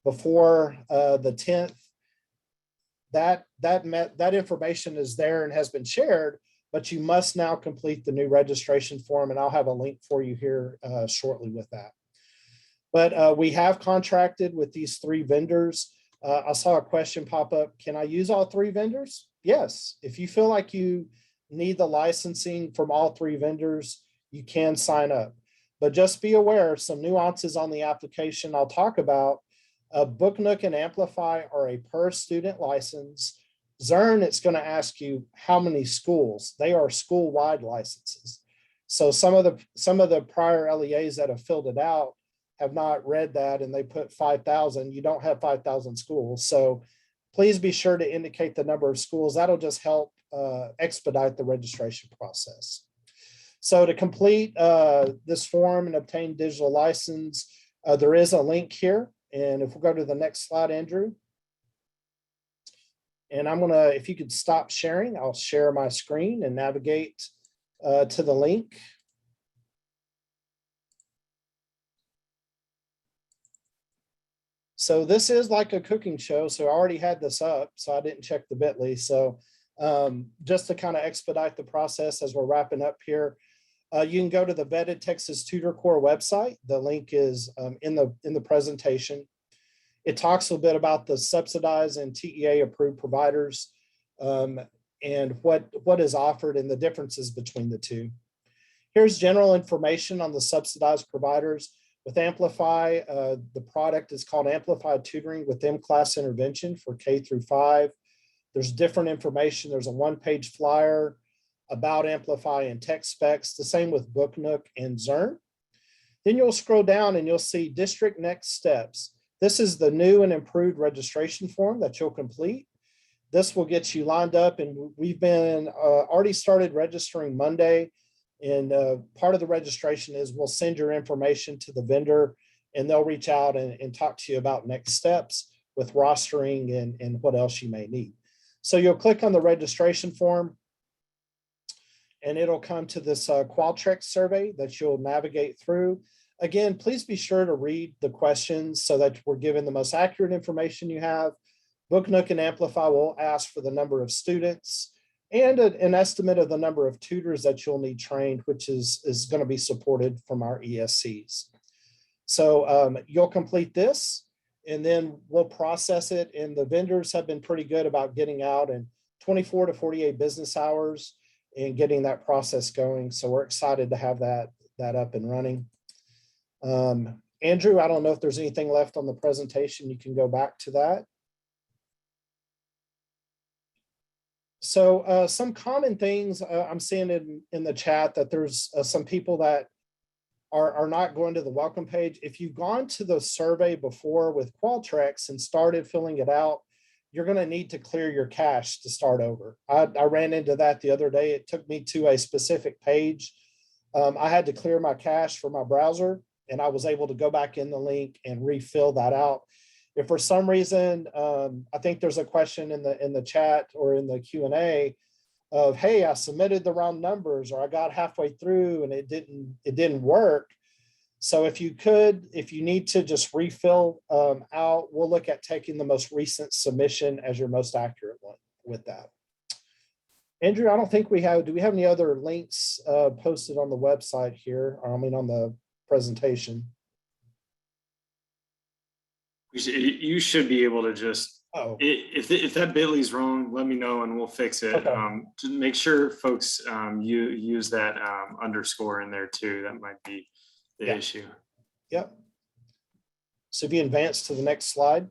before the 10th, that information is there and has been shared, but you must now complete the new registration form, and I'll have a link for you here shortly with that. But we have contracted with these 3 vendors. I saw a question pop up. Can I use all 3 vendors? Yes. If you feel like you need the licensing from all 3 vendors, you can sign up. But just be aware, some nuances on the application I'll talk about. Booknook and Amplify are a per student license. Zern, it's going to ask you how many schools. They are school-wide licenses. So some of the prior LEAs that have filled it out have not read that, and they put 5,000. You don't have 5,000 schools. So please be sure to indicate the number of schools. That'll just help expedite the registration process. So to complete this form and obtain digital license, there is a link here. And if we go to the next slide, Andrew. And I'm gonna, if you could stop sharing, I'll share my screen and navigate to the link. So this is like a cooking show. So I already had this up, so I didn't check the bit.ly. So just to kind of expedite the process as we're wrapping up here, you can go to the vetted Texas Tutor Corps website. The link is in the presentation. It talks a little bit about the subsidized and TEA approved providers and what is offered and the differences between the two. Here's general information on the subsidized providers. With Amplify, the product is called Amplify Tutoring with M-Class Intervention for K through 5. There's different information. There's a 1-page flyer about Amplify and tech specs, the same with Booknook and Zern. Then you'll scroll down and you'll see District Next Steps. This is the new and improved registration form that you'll complete. This will get you lined up, and we've been already started registering Monday. And part of the registration is we'll send your information to the vendor, and they'll reach out and talk to you about next steps with rostering and what else you may need. So you'll click on the registration form, and it'll come to this Qualtrics survey that you'll navigate through. Again, please be sure to read the questions so that we're given the most accurate information you have. Booknook and Amplify will ask for the number of students and an estimate of the number of tutors that you'll need trained, which is going to be supported from our ESCs. So you'll complete this, and then we'll process it. And the vendors have been pretty good about getting out in 24 to 48 business hours and getting that process going. So we're excited to have that up and running. Andrew, I don't know if there's anything left on the presentation. You can go back to that. So some common things I'm seeing in the chat that there's some people that are not going to the welcome page. If you've gone to the survey before with Qualtrics and started filling it out, you're going to need to clear your cache to start over. I ran into that the other day. It took me to a specific page. I had to clear my cache for my browser, and I was able to go back in the link and refill that out. If for some reason, I think there's a question in the chat or in the Q&A of, hey, I submitted the wrong numbers, or I got halfway through and it didn't work. So if you need to just refill out, we'll look at taking the most recent submission as your most accurate one with that. Andrew, I don't think do we have any other links posted on the website here? I mean, on the presentation. You should be able to just, Oh, if that bit.ly is wrong, let me know and we'll fix it. Okay. To make sure folks you use that underscore in there too. That might be the Yeah. issue. yep. So if you advance to the next slide.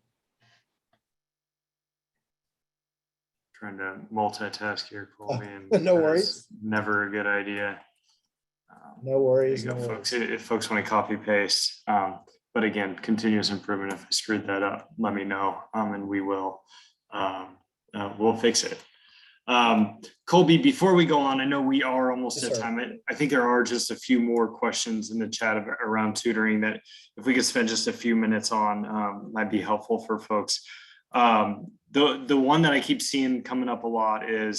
Trying to multitask here, Colby, and No that's worries. never a good idea. No worries. There you No go, worries. folks. If folks want to copy paste, but again, continuous improvement. If I screwed that up, let me know, and we will. We'll fix it. Colby, before we go on, I know we are almost Yes, at sir. time. I think there are just a few more questions in the chat around tutoring that if we could spend just a few minutes on, might be helpful for folks. The one that I keep seeing coming up a lot are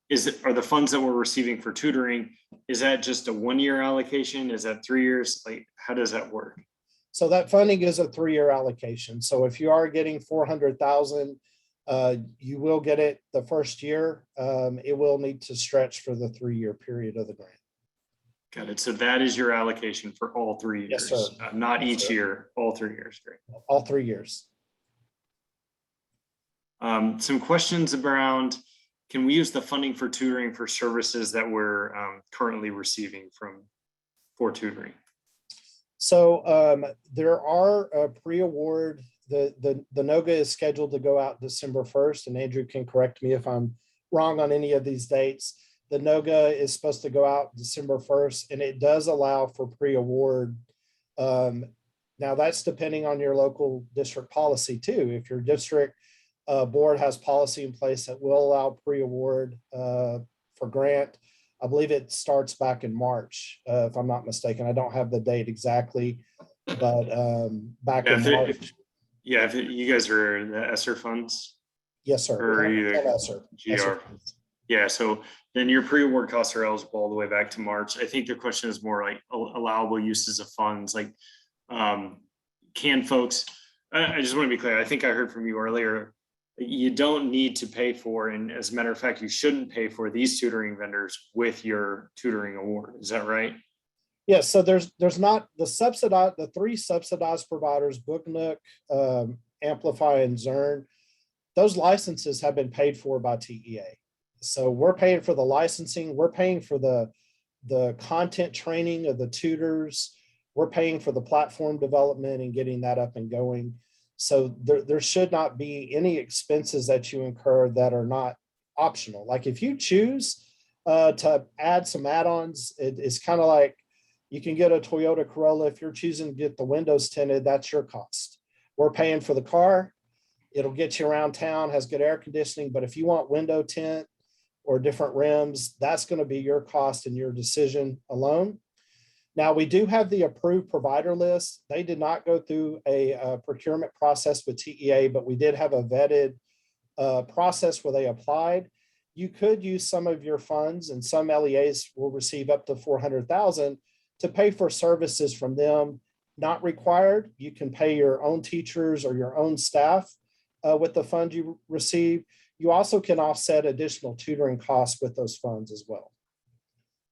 the funds that we're receiving for tutoring, is that just a 1-year allocation? Is that 3 years? Like, how does that work? So that funding is a 3-year allocation. So if you are getting 400,000, you will get it the first year. It will need to stretch for the 3-year period of the grant. Got it. So that is your allocation for all 3 years? Yes, sir. Not Yes, each sir. year, all 3 years. Great. All 3 years. Some questions around, can we use the funding for tutoring for services that we're currently receiving for tutoring? So there are pre-award, the NOGA is scheduled to go out December 1st, and Andrew can correct me if I'm wrong on any of these dates. The NOGA is supposed to go out December 1st, and it does allow for pre-award. Now that's depending on your local district policy too. If your district board has policy in place that will allow pre-award for grant, I believe it starts back in March, if I'm not mistaken. I don't have the date exactly, but back in March. Yeah, if you guys are the ESSER funds? Yes, sir. Or either ESSER. GR. Yeah, so then your pre-award costs are eligible all the way back to March. I think the question is more like allowable uses of funds, like can folks, I just want to be clear, I think I heard from you earlier, you don't need to pay for, and as a matter of fact, you shouldn't pay for these tutoring vendors with your tutoring award. Is that right? Yes, so there's not the 3 subsidized providers, Booknook, Amplify, and Zern. Those licenses have been paid for by TEA. So we're paying for the licensing, we're paying for the content training of the tutors, we're paying for the platform development and getting that up and going. So there should not be any expenses that you incur that are not optional. Like if you choose to add some add-ons, it's kind of like you can get a Toyota Corolla. If you're choosing to get the windows tinted, that's your cost. We're paying for the car. It'll get you around town, has good air conditioning. But if you want window tint or different rims, that's going to be your cost and your decision alone. Now, we do have the approved provider list. They did not go through a procurement process with TEA, but we did have a vetted process where they applied. You could use some of your funds, and some LEAs will receive up to 400,000 to pay for services from them. Not required. You can pay your own teachers or your own staff with the fund you receive. You also can offset additional tutoring costs with those funds as well.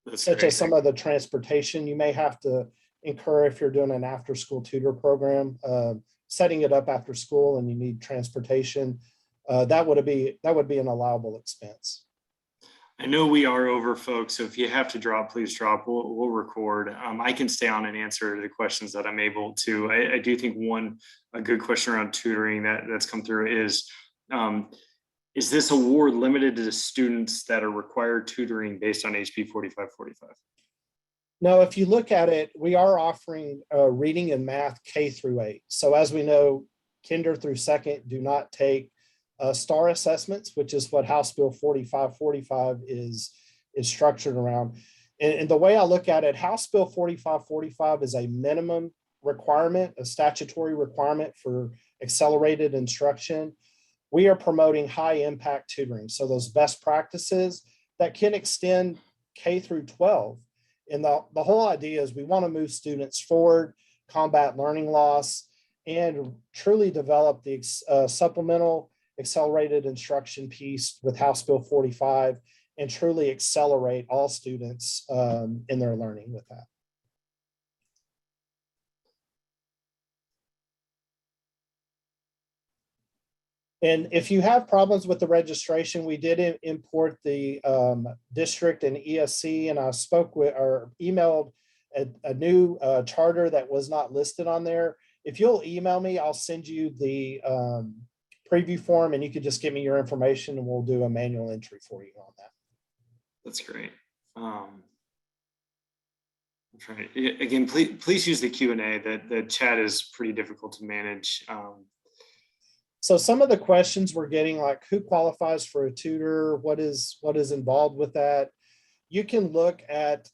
That's Such great. as some of the transportation you may have to incur if you're doing an after-school tutor program, setting it up after school and you need transportation. That would be an allowable expense. I know we are over, folks, so if you have to drop, please drop. We'll record. I can stay on and answer the questions that I'm able to. I do think a good question around tutoring that's come through is this award limited to students that are required tutoring based on HB 4545? No, if you look at it, we are offering reading and math K through 8. So as we know, kinder through second do not take STAR assessments, which is what House Bill 4545 is structured around. And the way I look at it, House Bill 4545 is a minimum requirement, a statutory requirement for accelerated instruction. We are promoting high impact tutoring. So those best practices that can extend K through 12. And the whole idea is we want to move students forward, combat learning loss, and truly develop the supplemental accelerated instruction piece with House Bill 45 and truly accelerate all students in their learning with that. And if you have problems with the registration, we did import the district and ESC, and I spoke with or emailed a new charter that was not listed on there. If you'll email me, I'll send you the preview form and you could just give me your information and we'll do a manual entry for you on that. That's great. That's right. Again, please use the Q&A. The chat is pretty difficult to manage. So some of the questions we're getting, like who qualifies for a tutor, what is involved with that. You can look at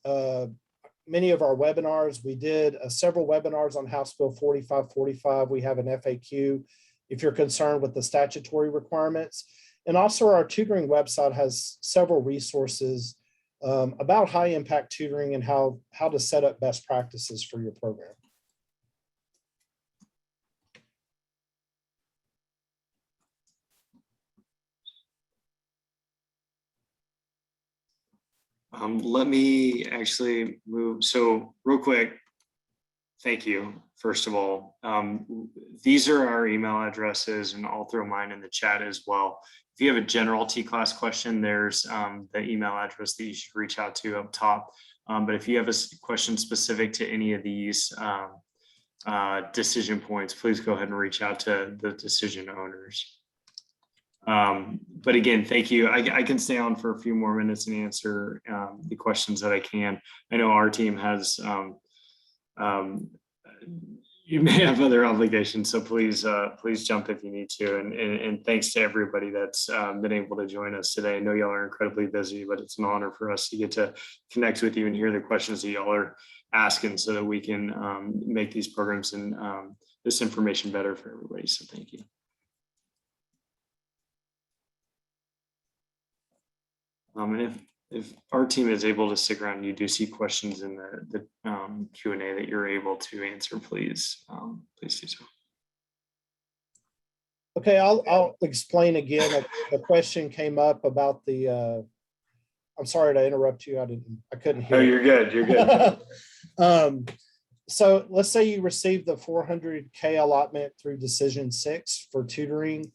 many of our webinars. We did several webinars on House Bill 4545. We have an FAQ if you're concerned with the statutory requirements. And also our tutoring website has several resources about high impact tutoring and how to set up best practices for your program. Let me actually move. So real quick, thank you, first of all. These are our email addresses and I'll throw mine in the chat as well. If you have a general TCLAS question, there's the email address that you should reach out to up top. But if you have a question specific to any of these decision points, please go ahead and reach out to the decision owners. But again, thank you. I can stay on for a few more minutes and answer the questions that I can. I know our team has, you may have other obligations, so please jump if you need to. And thanks to everybody that's been able to join us today. I know y'all are incredibly busy, but it's an honor for us to get to connect with you and hear the questions that y'all are asking so that we can make these programs and this information better for everybody. So thank you. And if our team is able to stick around, you do see questions in the Q&A that you're able to answer, please do so. Okay, I'll explain again. The question came up about the. I'm sorry to interrupt you. I couldn't hear. Oh, you're good. You're good. So let's say you received the 400K allotment through Decision 6 for tutoring.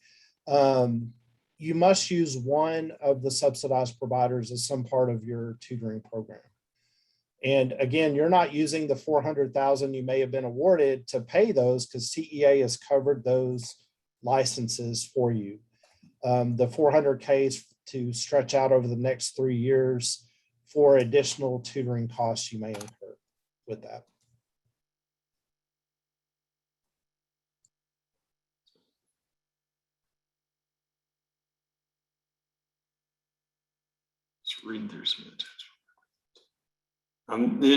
You must use one of the subsidized providers as some part of your tutoring program. And again, you're not using the 400,000 you may have been awarded to pay those because TEA has covered those licenses for you. The 400K is to stretch out over the next 3 years for additional tutoring costs you may incur with that. Reading through some of the text.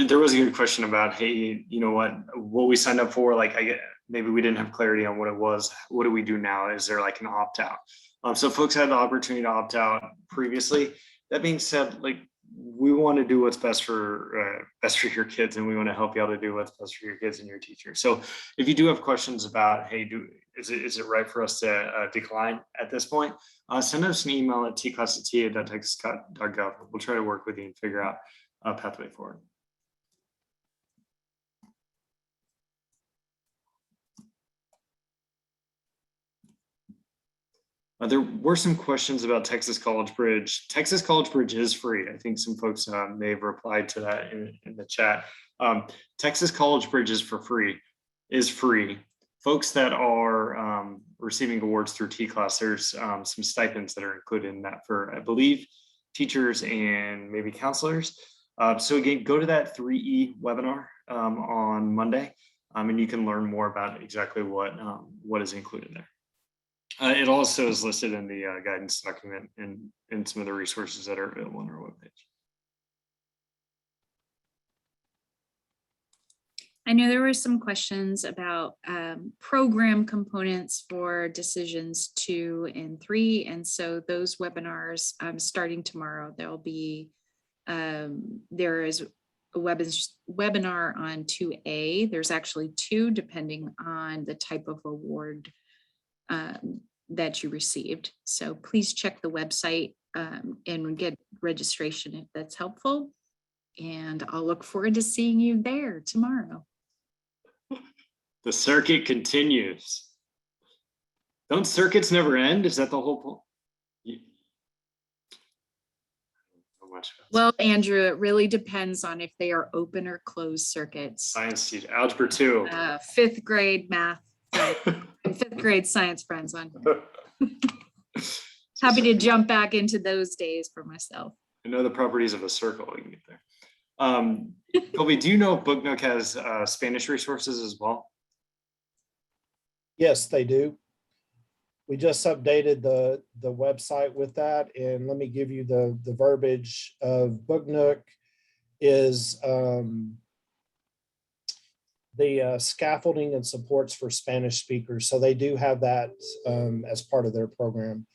There was a good question about, hey, you know what we signed up for, like maybe we didn't have clarity on what it was. What do we do now? Is there like an opt-out? So folks had the opportunity to opt out previously. That being said, like we want to do what's best for your kids, and we want to help you out to do what's best for your kids and your teachers. So if you do have questions about, hey, is it right for us to decline at this point? Send us an email at tclass@texas.gov. We'll try to work with you and figure out a pathway forward. There were some questions about Texas College Bridge. Texas College Bridge is free. I think some folks may have replied to that in the chat. Texas College Bridge is free. Folks that are receiving awards through TCLAS, there's some stipends that are included in that for, I believe, teachers and maybe counselors. So again, go to that 3E webinar on Monday, and you can learn more about exactly what is included there. It also is listed in the guidance document and some of the resources that are available on our webpage. I know there were some questions about program components for decisions 2 and 3. And so those webinars starting tomorrow, there'll be, there is a webinar on 2A. There's actually 2 depending on the type of award that you received. So please check the website and get registration if that's helpful. And I'll look forward to seeing you there tomorrow. The circuit continues. Don't circuits never end? Is that the whole point? Well, Andrew, it really depends on if they are open or closed circuits. Science teacher, algebra 2. 5th grade math, and 5th grade science friends on. Happy to jump back into those days for myself. I know the properties of a circle. We can get there. Colby, do you know if Booknook has Spanish resources as well? Yes, they do. We just updated the website with that, and let me give you the verbiage of Booknook is the scaffolding and supports for Spanish speakers. So they do have that as part of their program.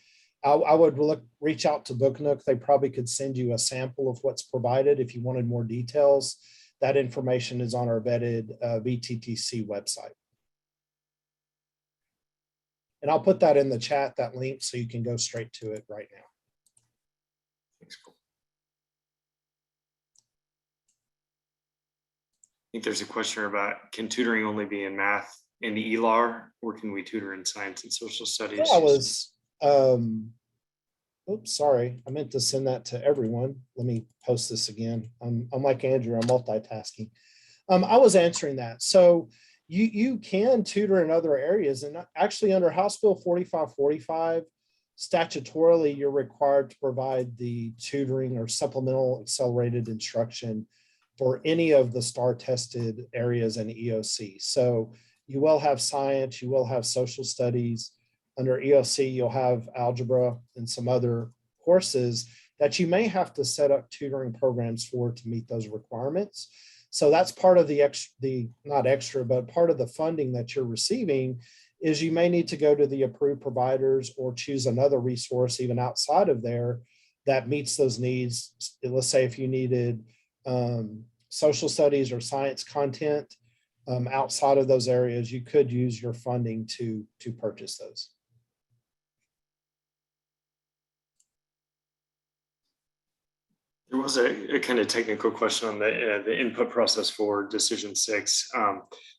I would reach out to Booknook. They probably could send you a sample of what's provided if you wanted more details. That information is on our vetted VTTC website. And I'll put that in the chat, that link, so you can go straight to it right now. Thanks, Cole. I think there's a question about, can tutoring only be in math and ELAR, or can we tutor in science and social studies? I was, oops, sorry. I meant to send that to everyone. Let me post this again. I'm like Andrew, I'm multitasking. I was answering that. So you can tutor in other areas, and actually under House Bill 4545, statutorily, you're required to provide the tutoring or supplemental accelerated instruction for any of the STAR tested areas in EOC. So you will have science, you will have social studies. Under EOC, you'll have algebra and some other courses that you may have to set up tutoring programs for to meet those requirements. So that's part of not extra, but part of the funding that you're receiving is you may need to go to the approved providers or choose another resource even outside of there that meets those needs. Let's say if you needed social studies or science content outside of those areas, you could use your funding to purchase those. There was a kind of technical question on the input process for Decision 6.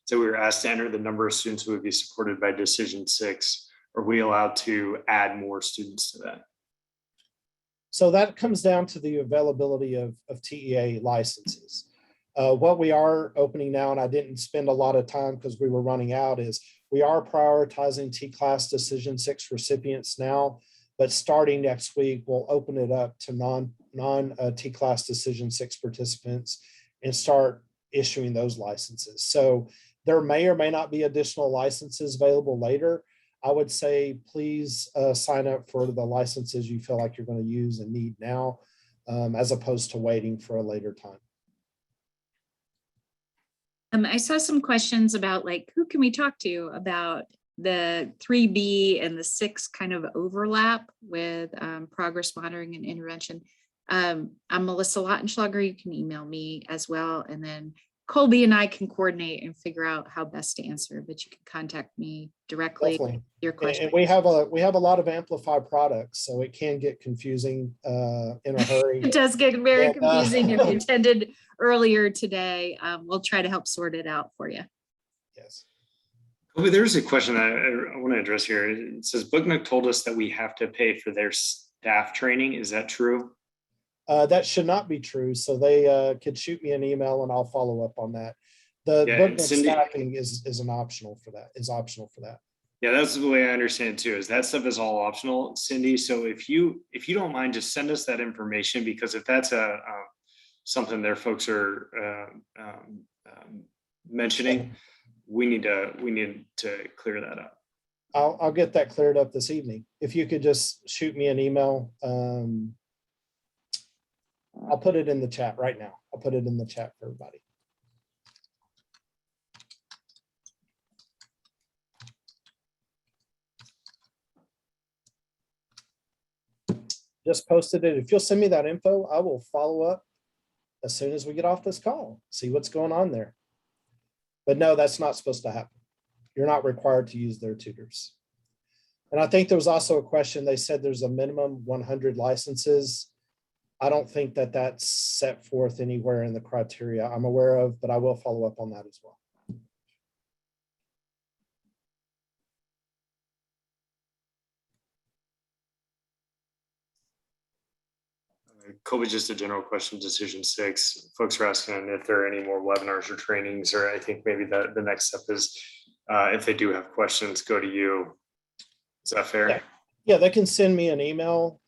So we were asked to enter the number of students who would be supported by Decision 6. Are we allowed to add more students to that? So that comes down to the availability of TEA licenses. What we are opening now, and I didn't spend a lot of time because we were running out, is we are prioritizing TCLAS Decision 6 recipients now, but starting next week, we'll open it up to non-TCLAS Decision 6 participants and start issuing those licenses. So there may or may not be additional licenses available later. I would say, please sign up for the licenses you feel like you're going to use and need now, as opposed to waiting for a later time. I saw some questions about like, who can we talk to about the 3B and the 6 kind of overlap with progress monitoring and intervention. I'm Melissa Lautenschlager. You can email me as well. And then Colby and I can coordinate and figure out how best to answer, but you can contact me directly. Definitely. Your question. And we have a lot of Amplify products, so it can get confusing in a hurry. It does get very confusing if you attended earlier today. We'll try to help sort it out for you. Yes. Colby, there's a question that I want to address here. It says Booknook told us that we have to pay for their staff training. Is that true? That should not be true. So they could shoot me an email and I'll follow up on that. The Booknook staffing is optional for that. Yeah, that's the way I understand it too, is that stuff is all optional, Cindy. So if you don't mind, just send us that information, because if that's something their folks are mentioning, we need to clear that up. I'll get that cleared up this evening. If you could just shoot me an email, I'll put it in the chat right now. I'll put it in the chat for everybody. Just posted it. If you'll send me that info, I will follow up as soon as we get off this call, see what's going on there. But no, that's not supposed to happen. You're not required to use their tutors. And I think there was also a question, they said there's a minimum 100 licenses. I don't think that that's set forth anywhere in the criteria I'm aware of, but I will follow up on that as well. Colby, just a general question, decision 6. Folks are asking if there are any more webinars or trainings, or I think maybe the next step is if they do have questions, go to you. Is that fair? Yeah, they can send me an email.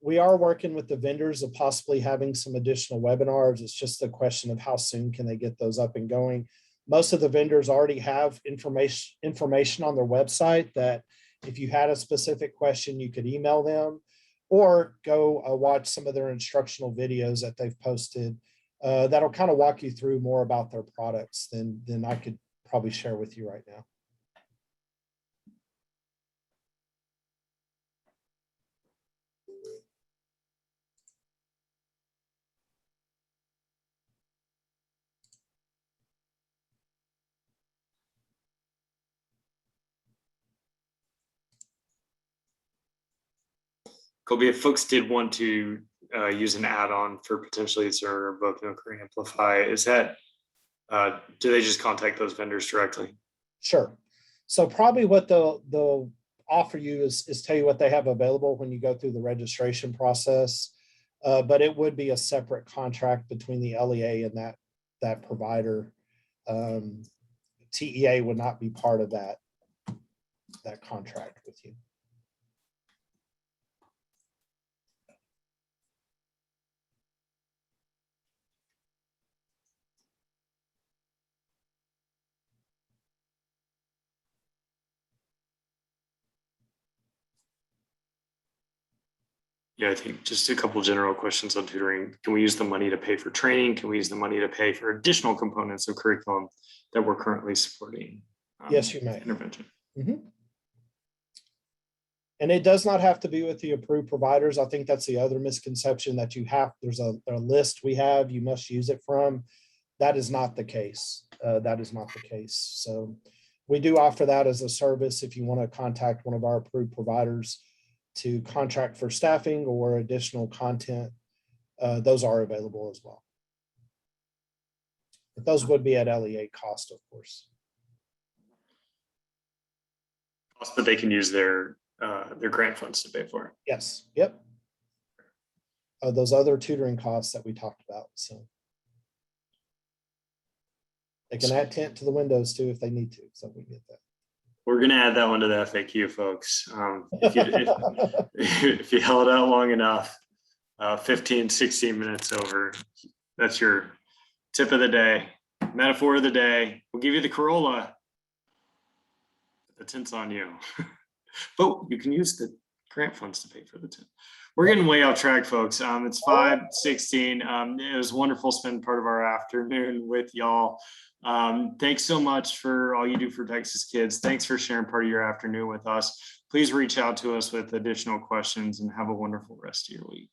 We are working with the vendors of possibly having some additional webinars. It's just a question of how soon can they get those up and going. Most of the vendors already have information on their website that if you had a specific question, you could email them or go watch some of their instructional videos that they've posted that'll kind of walk you through more about their products than I could probably share with you right now. Colby, if folks did want to use an add-on for potentially Zern or both PreImplify, is that, do they just contact those vendors directly? Sure. So probably what they'll offer you is tell you what they have available when you go through the registration process. But it would be a separate contract between the LEA and that provider. TEA would not be part of that contract with you. Yeah, I think just a couple general questions on tutoring. Can we use the money to pay for training? Can we use the money to pay for additional components of curriculum that we're currently supporting? Yes, you may. Intervention. Mm-hmm. And it does not have to be with the approved providers. I think that's the other misconception that you have. There's a list we have, you must use it from. That is not the case. That is not the case. So we do offer that as a service if you want to contact one of our approved providers to contract for staffing or additional content. Those are available as well. But those would be at LEA cost, of course. But they can use their grant funds to pay for it. Yes. Yep. Those other tutoring costs that we talked about. So they can add tint to the windows too if they need to. So we get that. We're going to add that one to the FAQ, folks. If you held out long enough, 15, 16 minutes over, that's your tip of the day, metaphor of the day. We'll give you the Corolla. The tint's on you. But you can use the grant funds to pay for the tint. We're getting way off track, folks. It's 5:16. It was wonderful spending part of our afternoon with y'all. Thanks so much for all you do for Texas kids. Thanks for sharing part of your afternoon with us. Please reach out to us with additional questions and have a wonderful rest of your week.